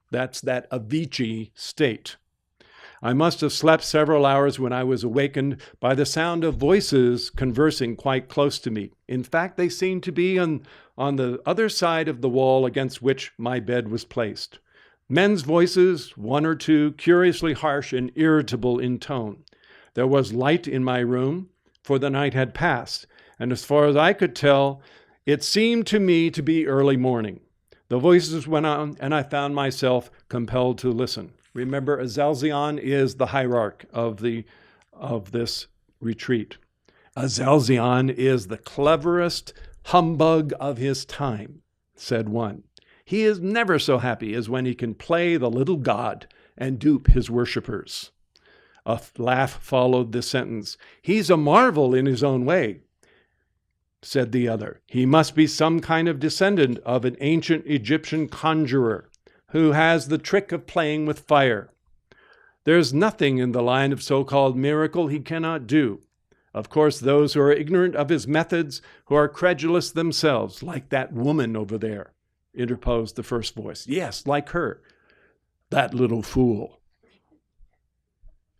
That's that Avicii state. I must have slept several hours when I was awakened by the sound of voices conversing quite close to me. In fact, they seemed to be on the other side of the wall against which my bed was placed. Men's voices, one or two, curiously harsh and irritable in tone. There was light in my room, for the night had passed, and as far as I could tell, it seemed to me to be early morning. The voices went on, and I found myself compelled to listen. Remember, Azelzion is the hierarch of this retreat. Azelzion is the cleverest humbug of his time, said one. He is never so happy as when he can play the little god and dupe his worshippers. A laugh followed this sentence. He's a marvel in his own way, said the other. He must be some kind of descendant of an ancient Egyptian conjurer who has the trick of playing with fire. There's nothing in the line of so-called miracle he cannot do. Of course, those who are ignorant of his methods, who are credulous themselves, like that woman over there, interposed the first voice. Yes, like her. That little fool.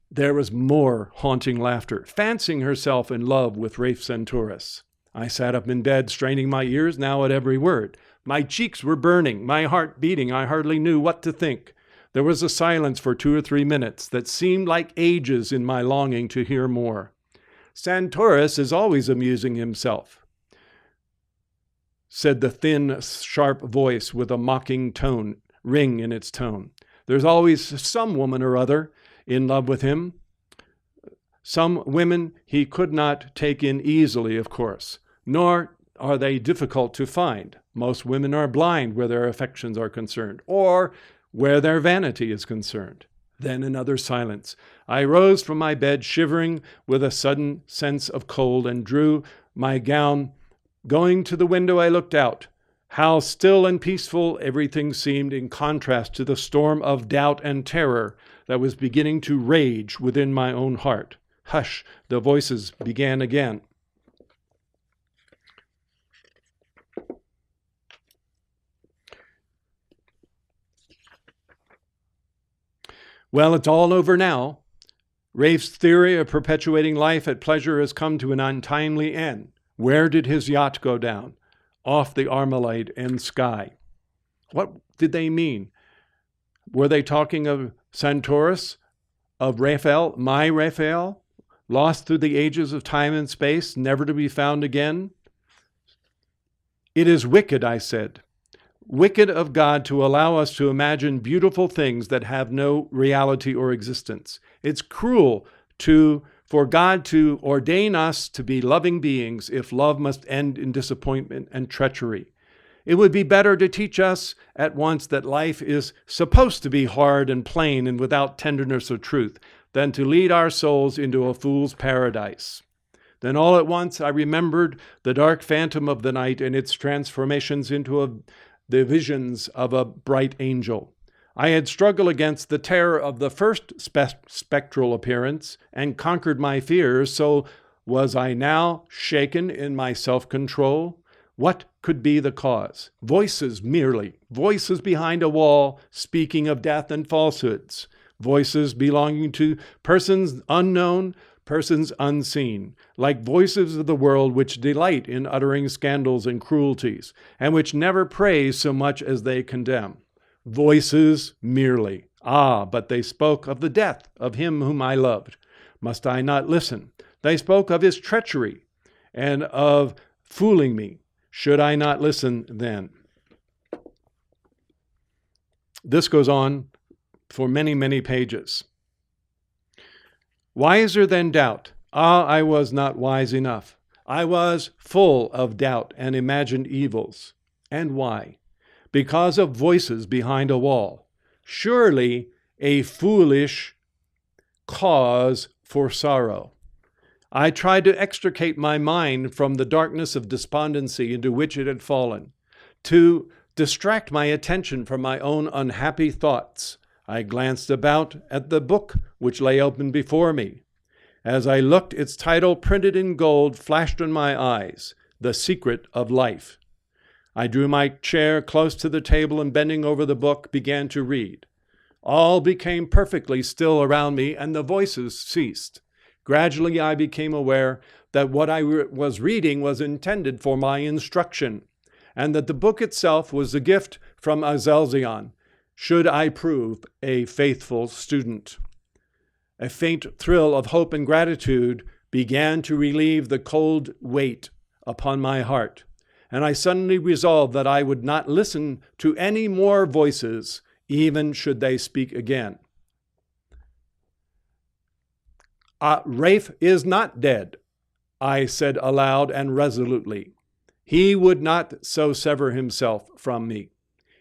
There was more haunting laughter, fancying herself in love with Rafe Centaurus. I sat up in bed, straining my ears now at every word. My cheeks were burning, my heart beating. I hardly knew what to think. There was a silence for 2 or 3 minutes that seemed like ages in my longing to hear more. Centaurus is always amusing himself, said the thin, sharp voice with a mocking ring in its tone. There's always some woman or other in love with him. Some women he could not take in easily, of course, nor are they difficult to find. Most women are blind where their affections are concerned, or where their vanity is concerned. Then another silence. I rose from my bed, shivering with a sudden sense of cold, and drew my gown. Going to the window, I looked out. How still and peaceful everything seemed in contrast to the storm of doubt and terror that was beginning to rage within my own heart. Hush, the voices began again. Well, it's all over now. Rafe's theory of perpetuating life at pleasure has come to an untimely end. Where did his yacht go down? Off the Armalite and sky. What did they mean? Were they talking of Centaurus, of Raphael, my Raphael, lost through the ages of time and space, never to be found again? It is wicked, I said. Wicked of God to allow us to imagine beautiful things that have no reality or existence. It's cruel for God to ordain us to be loving beings if love must end in disappointment and treachery. It would be better to teach us at once that life is supposed to be hard and plain and without tenderness or truth than to lead our souls into a fool's paradise. Then all at once I remembered the dark phantom of the night and its transformations into the visions of a bright angel. I had struggled against the terror of the first spectral appearance and conquered my fears, so was I now shaken in my self-control? What could be the cause? Voices merely, voices behind a wall speaking of death and falsehoods, voices belonging to persons unknown, persons unseen, like voices of the world which delight in uttering scandals and cruelties, and which never praise so much as they condemn. Voices merely. Ah, but they spoke of the death of him whom I loved. Must I not listen? They spoke of his treachery and of fooling me. Should I not listen then? This goes on for many, many pages. Wiser than doubt. Ah, I was not wise enough. I was full of doubt and imagined evils. And why? Because of voices behind a wall. Surely a foolish cause for sorrow. I tried to extricate my mind from the darkness of despondency into which it had fallen, to distract my attention from my own unhappy thoughts. I glanced about at the book which lay open before me. As I looked, its title, printed in gold, flashed on my eyes, The Secret of Life. I drew my chair close to the table and, bending over the book, began to read. All became perfectly still around me, and the voices ceased. Gradually, I became aware that what I was reading was intended for my instruction, and that the book itself was a gift from Azelzion, should I prove a faithful student. A faint thrill of hope and gratitude began to relieve the cold weight upon my heart, and I suddenly resolved that I would not listen to any more voices, even should they speak again. Rafe is not dead, I said aloud and resolutely. He would not so sever himself from me.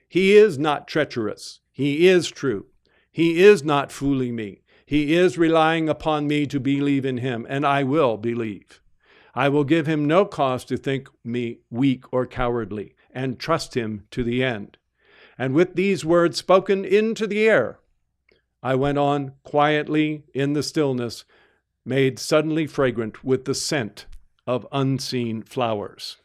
He is not treacherous. He is true. He is not fooling me. He is relying upon me to believe in him, and I will believe. I will give him no cause to think me weak or cowardly, and trust him to the end. And with these words spoken into the air, I went on quietly in the stillness, made suddenly fragrant with the scent of unseen flowers.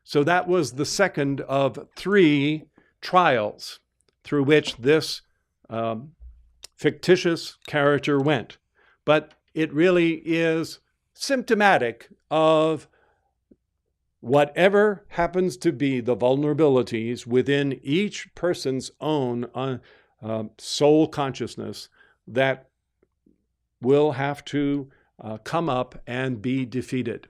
So that was the second of 3 trials through which this fictitious character went. But it really is symptomatic of whatever happens to be the vulnerabilities within each person's own soul consciousness that will have to come up and be defeated.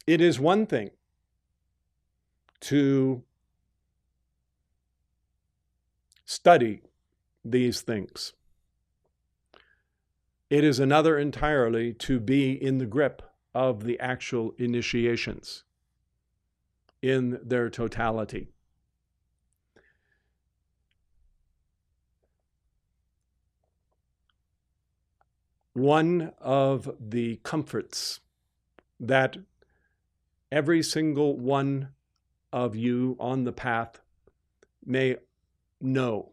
It is one thing to study these things. It is another entirely to be in the grip of the actual initiations in their totality. One of the comforts that every single one of you on the path may know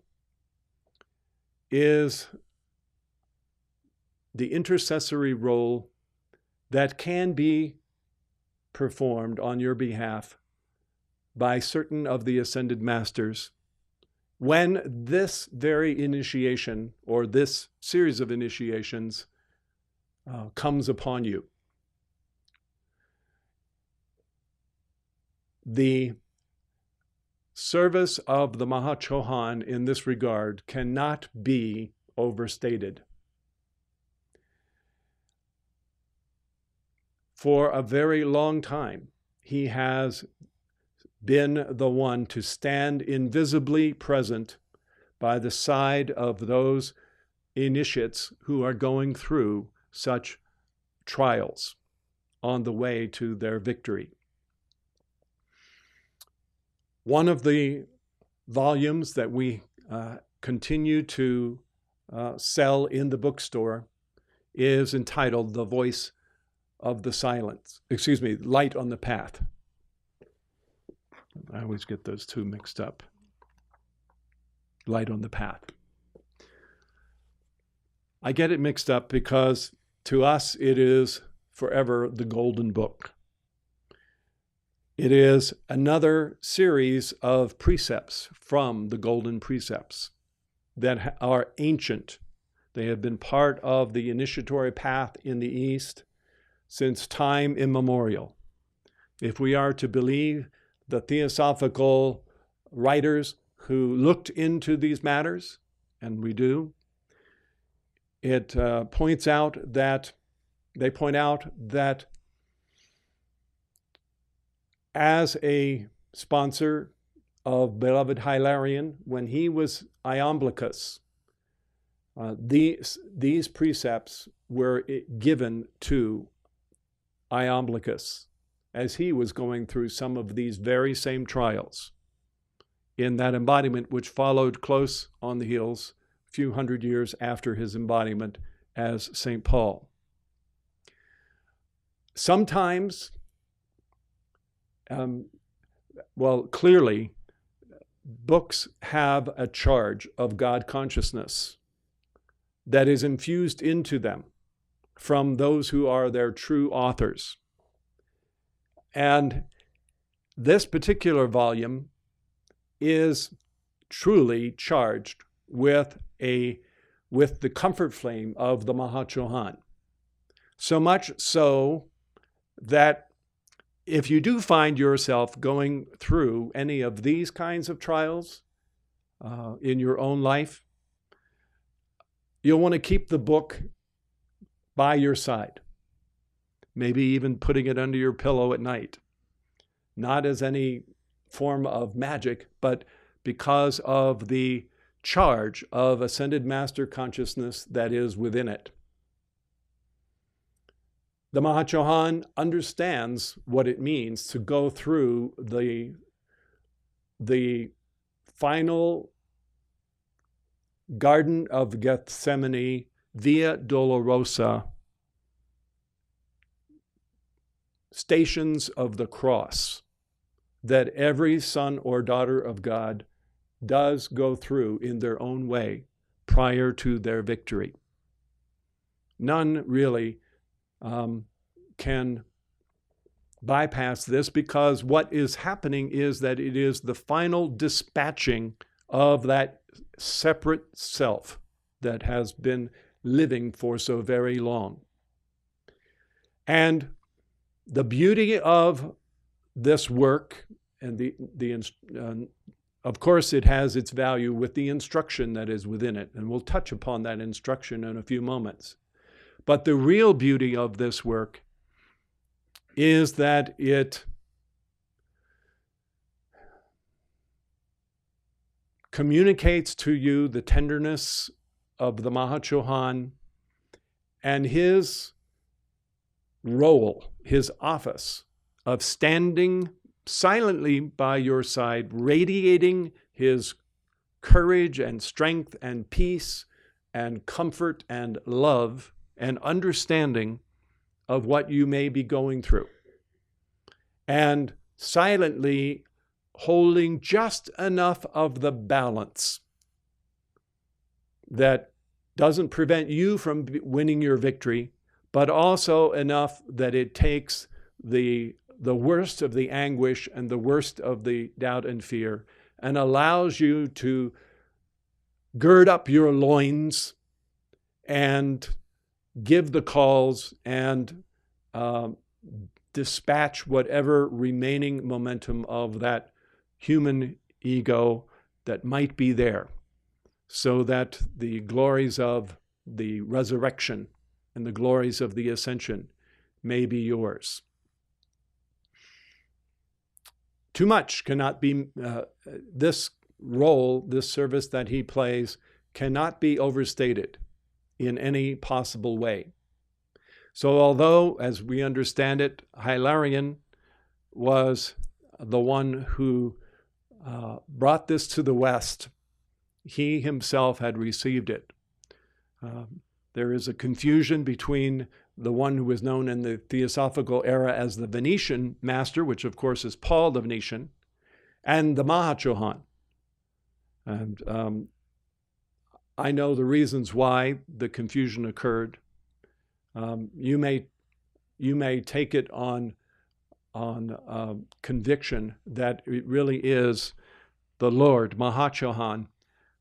is the intercessory role that can be performed on your behalf by certain of the ascended masters when this very initiation or this series of initiations comes upon you. The service of the Mahachohan in this regard cannot be overstated. For a very long time, he has been the one to stand invisibly present by the side of those initiates who are going through such trials on the way to their victory. One of the volumes that we continue to sell in the bookstore is entitled The Voice of the Silence, Light on the Path. I always get those two mixed up. Light on the Path. I get it mixed up because to us it is forever the golden book. It is another series of precepts from the golden precepts that are ancient. They have been part of the initiatory path in the East since time immemorial. If we are to believe the theosophical writers who looked into these matters, and we do, it points out that as a sponsor of beloved Hilarion, when he was Iamblichus, these precepts were given to Iamblichus as he was going through some of these very same trials in that embodiment which followed close on the heels a few hundred years after his embodiment as St. Paul. Sometimes, clearly, books have a charge of God consciousness that is infused into them from those who are their true authors. And this particular volume is truly charged with the comfort flame of the Mahachohan. So much so that if you do find yourself going through any of these kinds of trials, in your own life, you'll want to keep the book by your side, maybe even putting it under your pillow at night, not as any form of magic, but because of the charge of ascended master consciousness that is within it. The Mahachohan understands what it means to go through the final Garden of Gethsemane, Via Dolorosa, stations of the cross that every son or daughter of God does go through in their own way prior to their victory. None really can bypass this, because what is happening is that it is the final dispatching of that separate self that has been living for so very long. And the beauty of this work, and of course it has its value with the instruction that is within it, and we'll touch upon that instruction in a few moments. But the real beauty of this work is that it communicates to you the tenderness of the Mahachohan and his role, his office of standing silently by your side, radiating his courage and strength and peace and comfort and love and understanding of what you may be going through, and silently holding just enough of the balance that doesn't prevent you from winning your victory, but also enough that it takes the worst of the anguish and the worst of the doubt and fear and allows you to gird up your loins and give the calls and dispatch whatever remaining momentum of that human ego that might be there, so that the glories of the resurrection and the glories of the ascension may be yours. Too much cannot be, this role, this service that he plays, cannot be overstated in any possible way. So although, as we understand it, Hilarion was the one who brought this to the West, he himself had received it. There is a confusion between the one who was known in the Theosophical era as the Venetian master, which of course is Paul the Venetian, and the Mahachohan. And I know the reasons why the confusion occurred. You may take it on conviction that it really is the Lord, Mahachohan,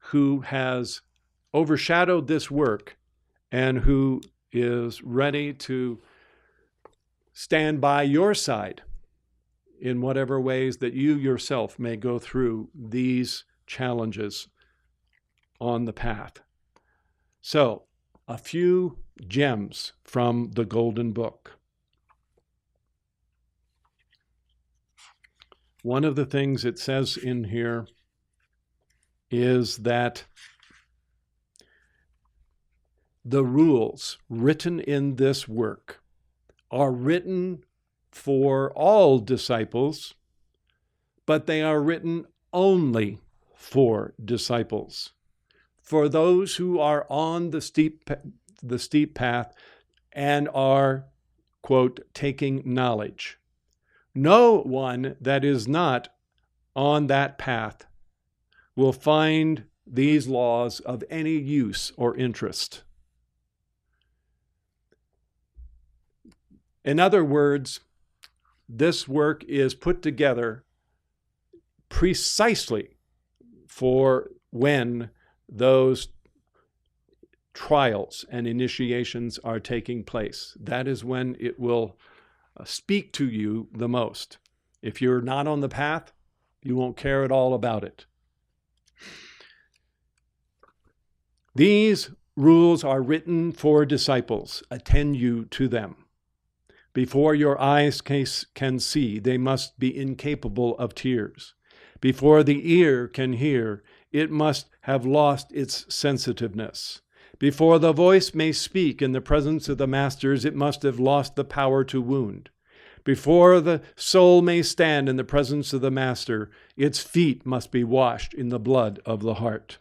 who has overshadowed this work and who is ready to stand by your side in whatever ways that you yourself may go through these challenges on the path. So, a few gems from the Golden Book. One of the things it says in here is that the rules written in this work are written for all disciples, but they are written only for disciples, for those who are on the steep path and are, quote, taking knowledge. No one that is not on that path will find these laws of any use or interest. In other words, this work is put together precisely for when those trials and initiations are taking place. That is when it will speak to you the most. If you're not on the path, you won't care at all about it. These rules are written for disciples. Attend you to them. Before your eyes can see, they must be incapable of tears. Before the ear can hear, it must have lost its sensitiveness. Before the voice may speak in the presence of the masters, it must have lost the power to wound. Before the soul may stand in the presence of the master, its feet must be washed in the blood of the heart.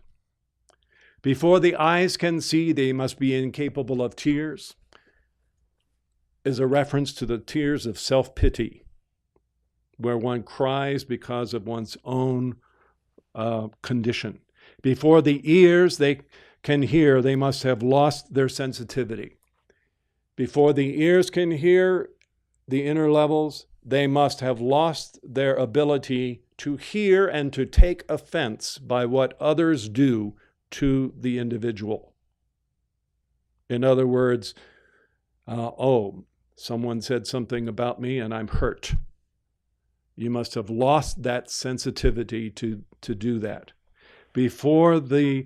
Before the eyes can see, they must be incapable of tears, is a reference to the tears of self-pity, where one cries because of one's own condition. Before the ears they can hear, they must have lost their sensitivity. Before the ears can hear the inner levels, they must have lost their ability to hear and to take offense by what others do to the individual. In other words, someone said something about me and I'm hurt. You must have lost that sensitivity to do that. Before the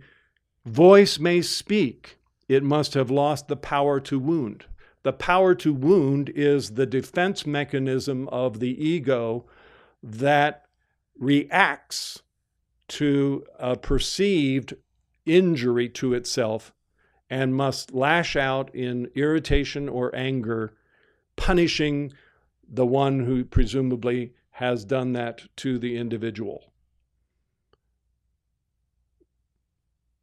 voice may speak, it must have lost the power to wound. The power to wound is the defense mechanism of the ego that reacts to a perceived injury to itself and must lash out in irritation or anger, punishing the one who presumably has done that to the individual.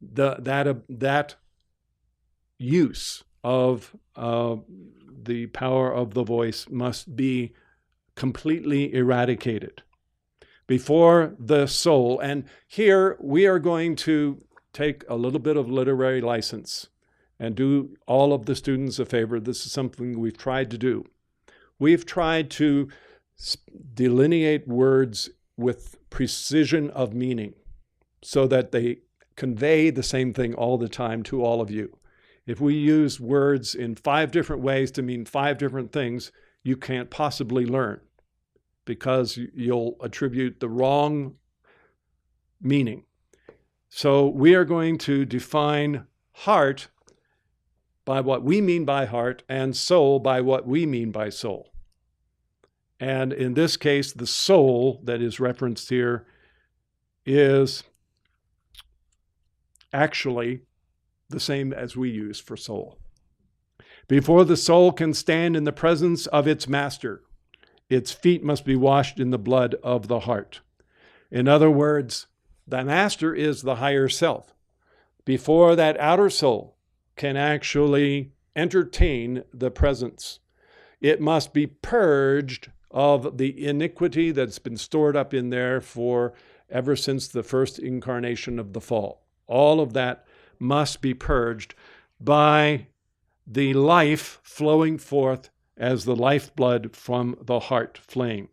That use of the power of the voice must be completely eradicated before the soul. And here we are going to take a little bit of literary license and do all of the students a favor. This is something we've tried to do. We've tried to delineate words with precision of meaning so that they convey the same thing all the time to all of you. If we use words in 5 different ways to mean 5 different things, you can't possibly learn because you'll attribute the wrong meaning. So we are going to define heart by what we mean by heart and soul by what we mean by soul. And in this case, the soul that is referenced here is actually the same as we use for soul. Before the soul can stand in the presence of its master, its feet must be washed in the blood of the heart. In other words, the master is the higher self. Before that outer soul can actually entertain the presence, it must be purged of the iniquity that's been stored up in there for ever since the first incarnation of the fall. All of that must be purged by the life flowing forth as the lifeblood from the heart flame.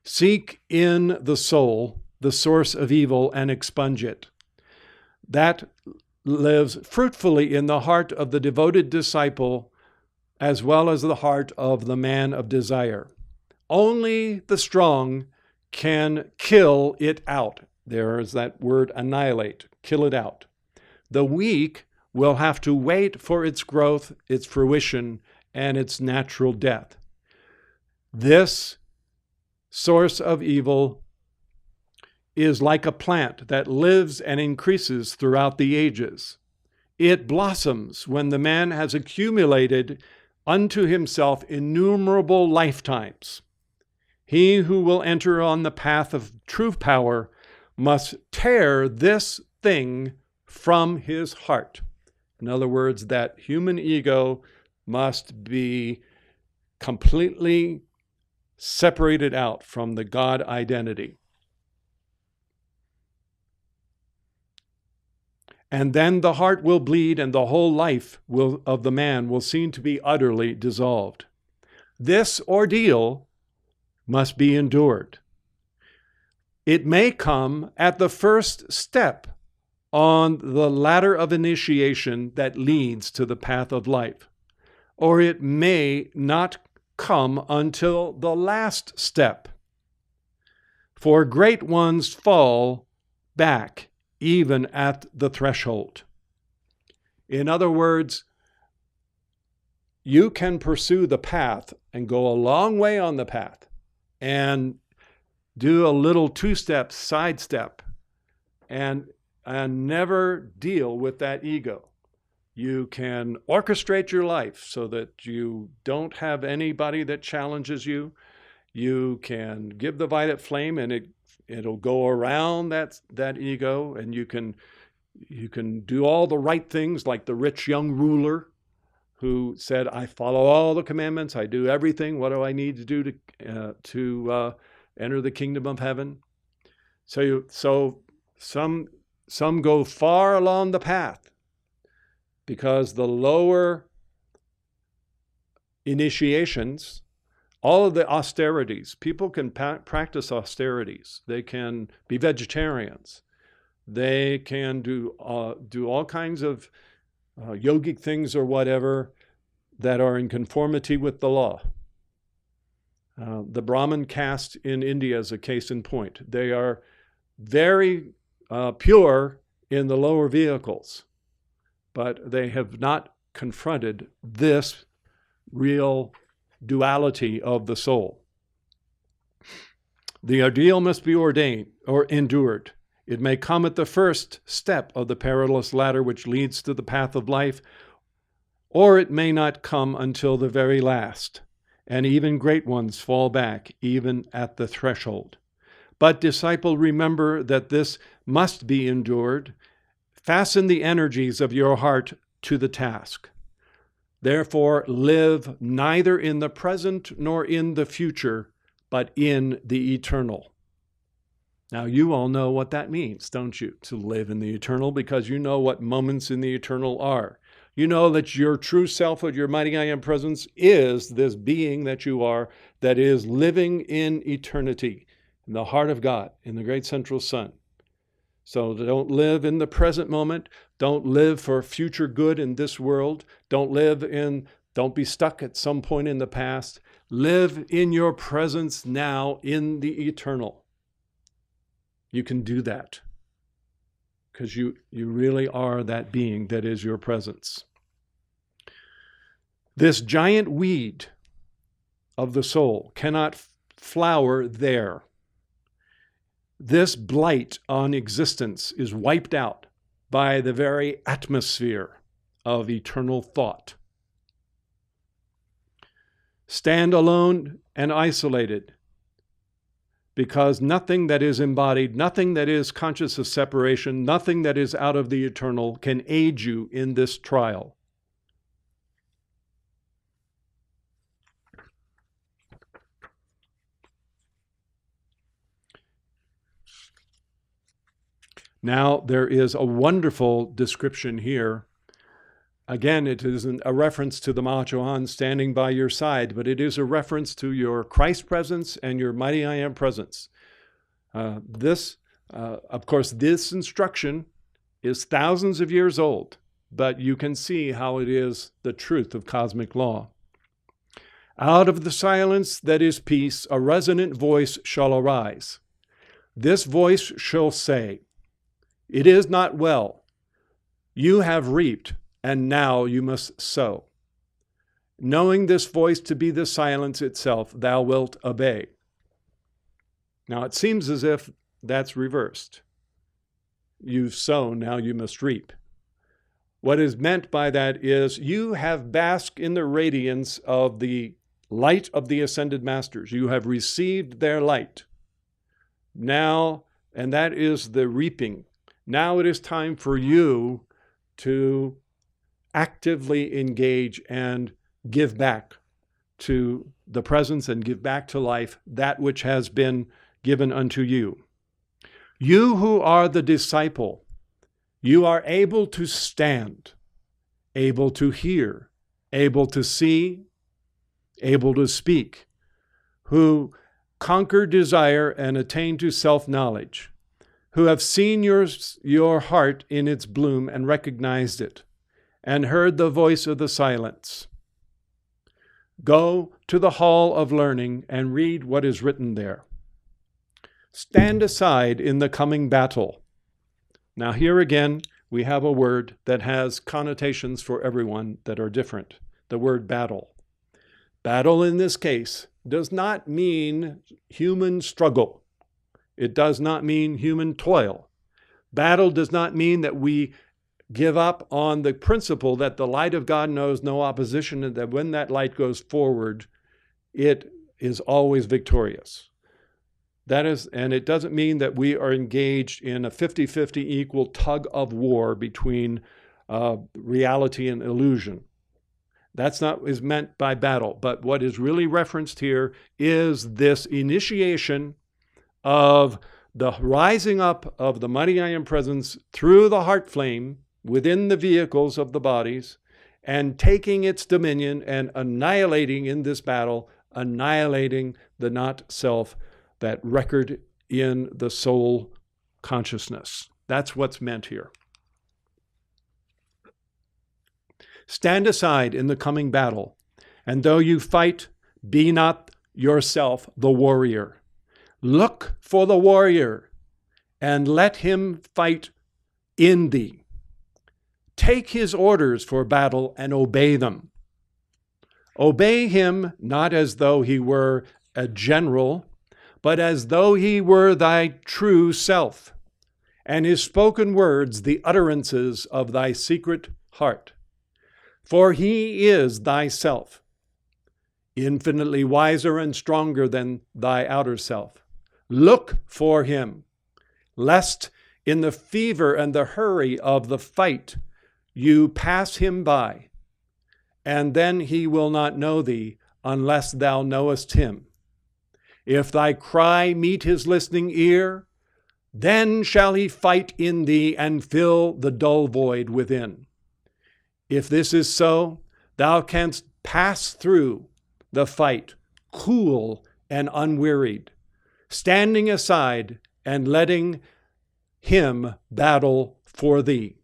Seek in the soul the source of evil and expunge it. That lives fruitfully in the heart of the devoted disciple as well as the heart of the man of desire. Only the strong can kill it out. There is that word annihilate, kill it out. The weak will have to wait for its growth, its fruition, and its natural death. This source of evil is like a plant that lives and increases throughout the ages. It blossoms when the man has accumulated unto himself innumerable lifetimes. He who will enter on the path of true power must tear this thing from his heart. In other words, that human ego must be completely separated out from the God identity. And then the heart will bleed and the whole life of the man will seem to be utterly dissolved. This ordeal must be endured. It may come at the first step on the ladder of initiation that leads to the path of life, or it may not come until the last step. For great ones fall back even at the threshold. In other words, you can pursue the path and go a long way on the path and do a little two-step, sidestep, and never deal with that ego. You can orchestrate your life so that you don't have anybody that challenges you. You can give the violet flame and it'll go around that ego, and you can do all the right things like the rich young ruler who said, I follow all the commandments, I do everything. What do I need to do to enter the kingdom of heaven? So some go far along the path because the lower initiations, all of the austerities, people can practice austerities. They can be vegetarians. They can do all kinds of yogic things or whatever that are in conformity with the law. The Brahmin caste in India is a case in point. They are very pure in the lower vehicles, but they have not confronted this real duality of the soul. The ordeal must be ordained or endured. It may come at the first step of the perilous ladder which leads to the path of life, or it may not come until the very last, and even great ones fall back even at the threshold. But, disciple, remember that this must be endured. Fasten the energies of your heart to the task. Therefore, live neither in the present nor in the future, but in the eternal. Now, you all know what that means, don't you? To live in the eternal, because you know what moments in the eternal are. You know that your true selfhood, your mighty I am presence, is this being that you are, that is living in eternity, in the heart of God, in the great central sun. So don't live in the present moment. Don't live for future good in this world. Don't be stuck at some point in the past. Live in your presence now in the eternal. You can do that because you really are that being that is your presence. This giant weed of the soul cannot flower there. This blight on existence is wiped out by the very atmosphere of eternal thought. Stand alone and isolated, because nothing that is embodied, nothing that is conscious of separation, nothing that is out of the eternal can aid you in this trial. Now, there is a wonderful description here. Again, it isn't a reference to the Mahachohan standing by your side, but it is a reference to your Christ presence and your mighty I am presence. Of course, this instruction is thousands of years old, but you can see how it is the truth of cosmic law. Out of the silence that is peace, a resonant voice shall arise. This voice shall say, it is not well. You have reaped, and now you must sow. Knowing this voice to be the silence itself, thou wilt obey. Now it seems as if that's reversed. You've sown, now you must reap. What is meant by that is you have basked in the radiance of the light of the ascended masters. You have received their light. Now, and that is the reaping. Now it is time for you to actively engage and give back to the presence and give back to life that which has been given unto you. You who are the disciple, you are able to stand, able to hear, able to see, able to speak, who conquer desire and attain to self-knowledge, who have seen your heart in its bloom and recognized it, and heard the voice of the silence. Go to the hall of learning and read what is written there. Stand aside in the coming battle. Now here again, we have a word that has connotations for everyone that are different. The word battle. Battle in this case does not mean human struggle. It does not mean human toil. Battle does not mean that we give up on the principle that the light of God knows no opposition, and that when that light goes forward, it is always victorious. That is, and it doesn't mean that we are engaged in a 50-50 equal tug of war between reality and illusion. That's not what is meant by battle. But what is really referenced here is this initiation of the rising up of the mighty I Am presence through the heart flame within the vehicles of the bodies, and taking its dominion and annihilating in this battle, annihilating the not self, that record in the soul consciousness. That's what's meant here. Stand aside in the coming battle, and though you fight, be not yourself the warrior. Look for the warrior, and let him fight in thee. Take his orders for battle and obey them. Obey him not as though he were a general, but as though he were thy true self, and his spoken words the utterances of thy secret heart. For he is thyself, infinitely wiser and stronger than thy outer self. Look for him, lest in the fever and the hurry of the fight you pass him by, and then he will not know thee unless thou knowest him. If thy cry meet his listening ear, then shall he fight in thee and fill the dull void within. If this is so, thou canst pass through the fight cool and unwearied, standing aside and letting him battle for thee.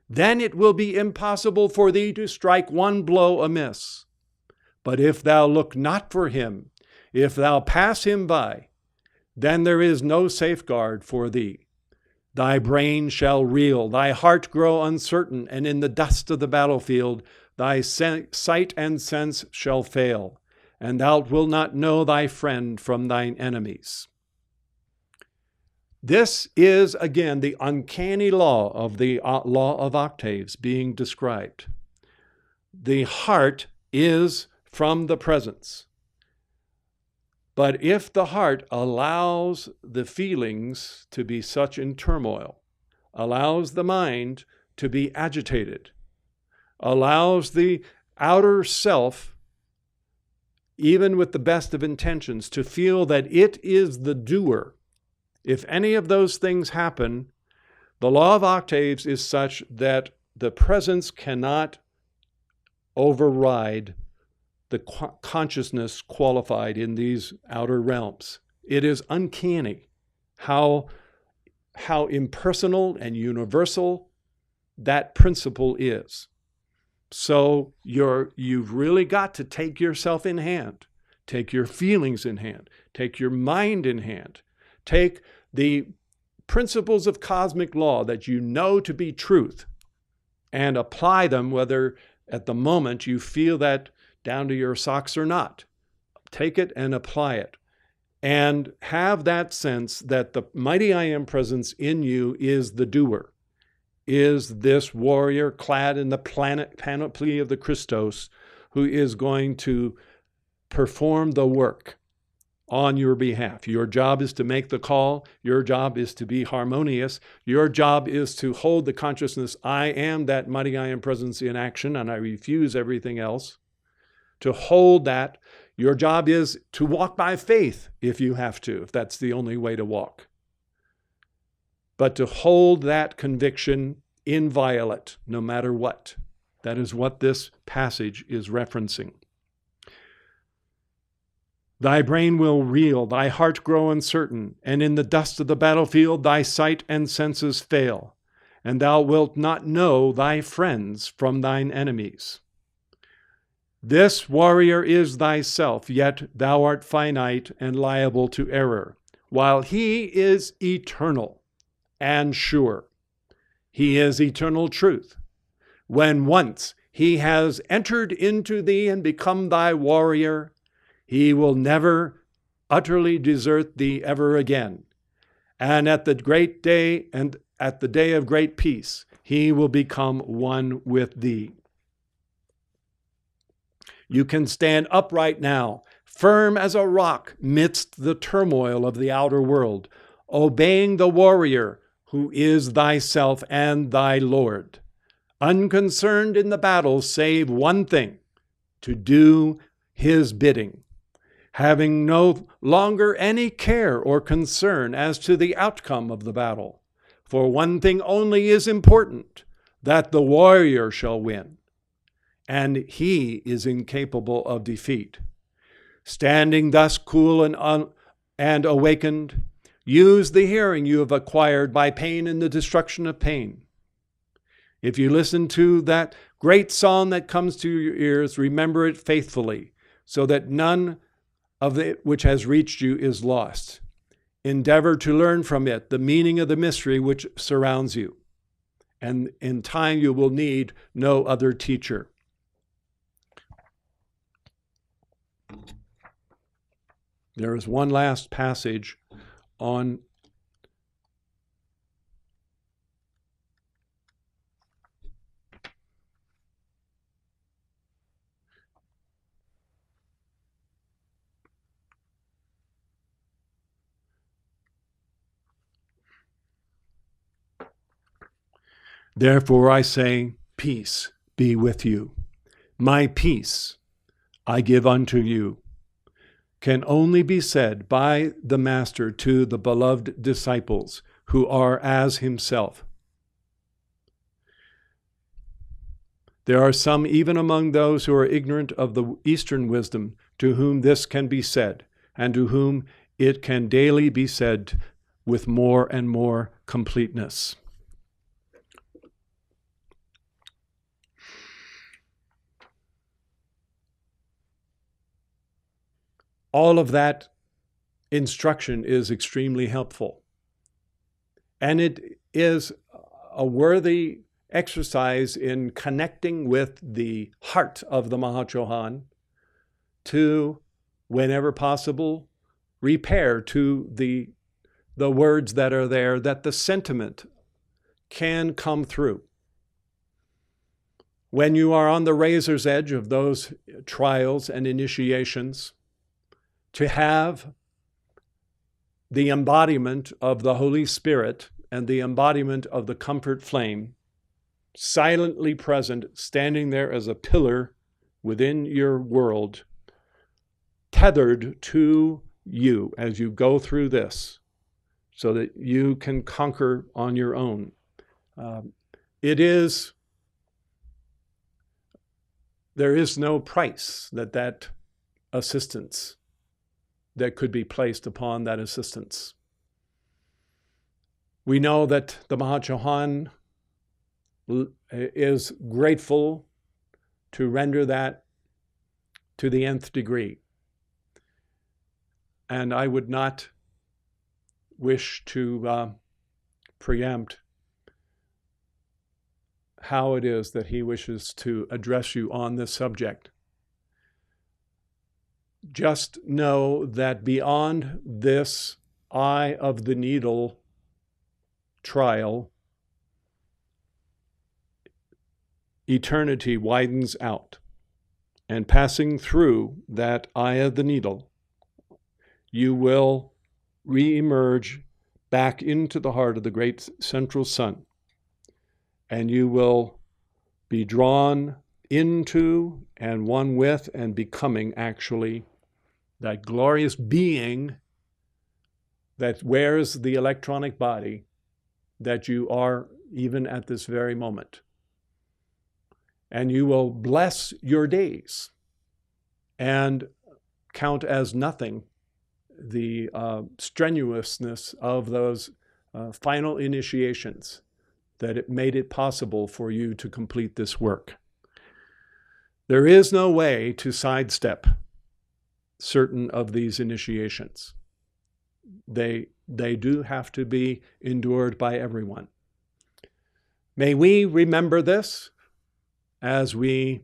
Then it will be impossible for thee to strike one blow amiss. But if thou look not for him, if thou pass him by, then there is no safeguard for thee. Thy brain shall reel, thy heart grow uncertain, and in the dust of the battlefield thy sight and sense shall fail, and thou wilt not know thy friend from thine enemies. This is, again, the uncanny law of the law of octaves being described. The heart is from the presence. But if the heart allows the feelings to be such in turmoil, allows the mind to be agitated, allows the outer self, even with the best of intentions, to feel that it is the doer, if any of those things happen, the law of octaves is such that the presence cannot override the consciousness qualified in these outer realms. It is uncanny how impersonal and universal that principle is. So you've really got to take yourself in hand, take your feelings in hand, take your mind in hand, take the principles of cosmic law that you know to be truth and apply them, whether at the moment you feel that down to your socks or not. Take it and apply it. And have that sense that the mighty I Am presence in you is the doer, is this warrior clad in the panoply of the Christos who is going to perform the work on your behalf. Your job is to make the call. Your job is to be harmonious. Your job is to hold the consciousness, I am that mighty I Am presence in action, and I refuse everything else. To hold that. Your job is to walk by faith if you have to, if that's the only way to walk. But to hold that conviction inviolate, no matter what. That is what this passage is referencing. Thy brain will reel, thy heart grow uncertain, and in the dust of the battlefield thy sight and senses fail, and thou wilt not know thy friends from thine enemies. This warrior is thyself, yet thou art finite and liable to error, while he is eternal and sure. He is eternal truth. When once he has entered into thee and become thy warrior, he will never utterly desert thee ever again. And at the great day and at the day of great peace, he will become one with thee. You can stand upright now, firm as a rock midst the turmoil of the outer world, obeying the warrior who is thyself and thy Lord, unconcerned in the battle save one thing, to do his bidding, having no longer any care or concern as to the outcome of the battle. For one thing only is important, that the warrior shall win, and he is incapable of defeat. Standing thus cool and awakened, use the hearing you have acquired by pain and the destruction of pain. If you listen to that great song that comes to your ears, remember it faithfully, so that none of it which has reached you is lost. Endeavor to learn from it the meaning of the mystery which surrounds you, and in time you will need no other teacher. There is one last passage on Therefore I say, peace be with you. My peace I give unto you, can only be said by the Master to the beloved disciples who are as himself. There are some even among those who are ignorant of the Eastern wisdom to whom this can be said, and to whom it can daily be said with more and more completeness. All of that instruction is extremely helpful. And it is a worthy exercise in connecting with the heart of the Mahachohan to, whenever possible, repair to the words that are there, that the sentiment can come through. When you are on the razor's edge of those trials and initiations, to have the embodiment of the Holy Spirit and the embodiment of the comfort flame silently present, standing there as a pillar within your world, tethered to you as you go through this, so that you can conquer on your own. There is no price that assistance that could be placed upon that assistance. We know that the Mahachohan is grateful to render that to the nth degree. And I would not wish to preempt how it is that he wishes to address you on this subject. Just know that beyond this eye of the needle trial, eternity widens out. And passing through that eye of the needle, you will re-emerge back into the heart of the great central sun. And you will be drawn into and one with and becoming actually that glorious being that wears the electronic body that you are even at this very moment. And you will bless your days and count as nothing the strenuousness of those final initiations that it made it possible for you to complete this work. There is no way to sidestep certain of these initiations. They do have to be endured by everyone. May we remember this as we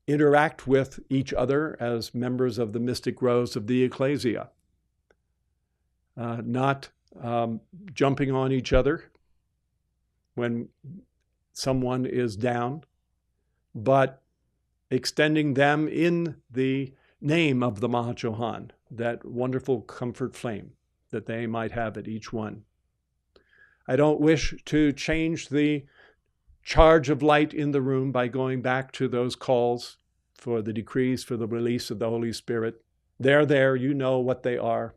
interact with each other as members of the mystic rows of the ecclesia. Not jumping on each other when someone is down, but extending them in the name of the Mahachohan, that wonderful comfort flame that they might have at each one. I don't wish to change the charge of light in the room by going back to those calls for the decrees for the release of the Holy Spirit. They're there, you know what they are.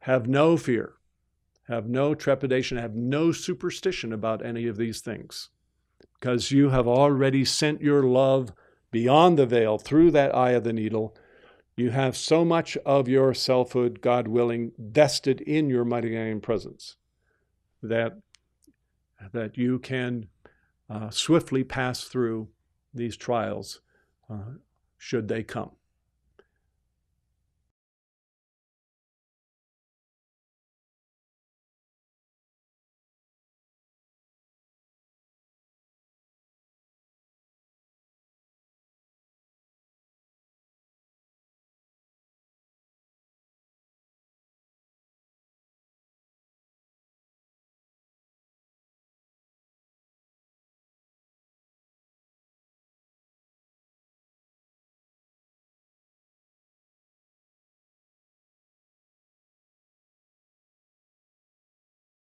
Have no fear, have no trepidation, have no superstition about any of these things, because you have already sent your love beyond the veil, through that eye of the needle. You have so much of your selfhood, God willing, vested in your mighty name presence that you can swiftly pass through these trials should they come.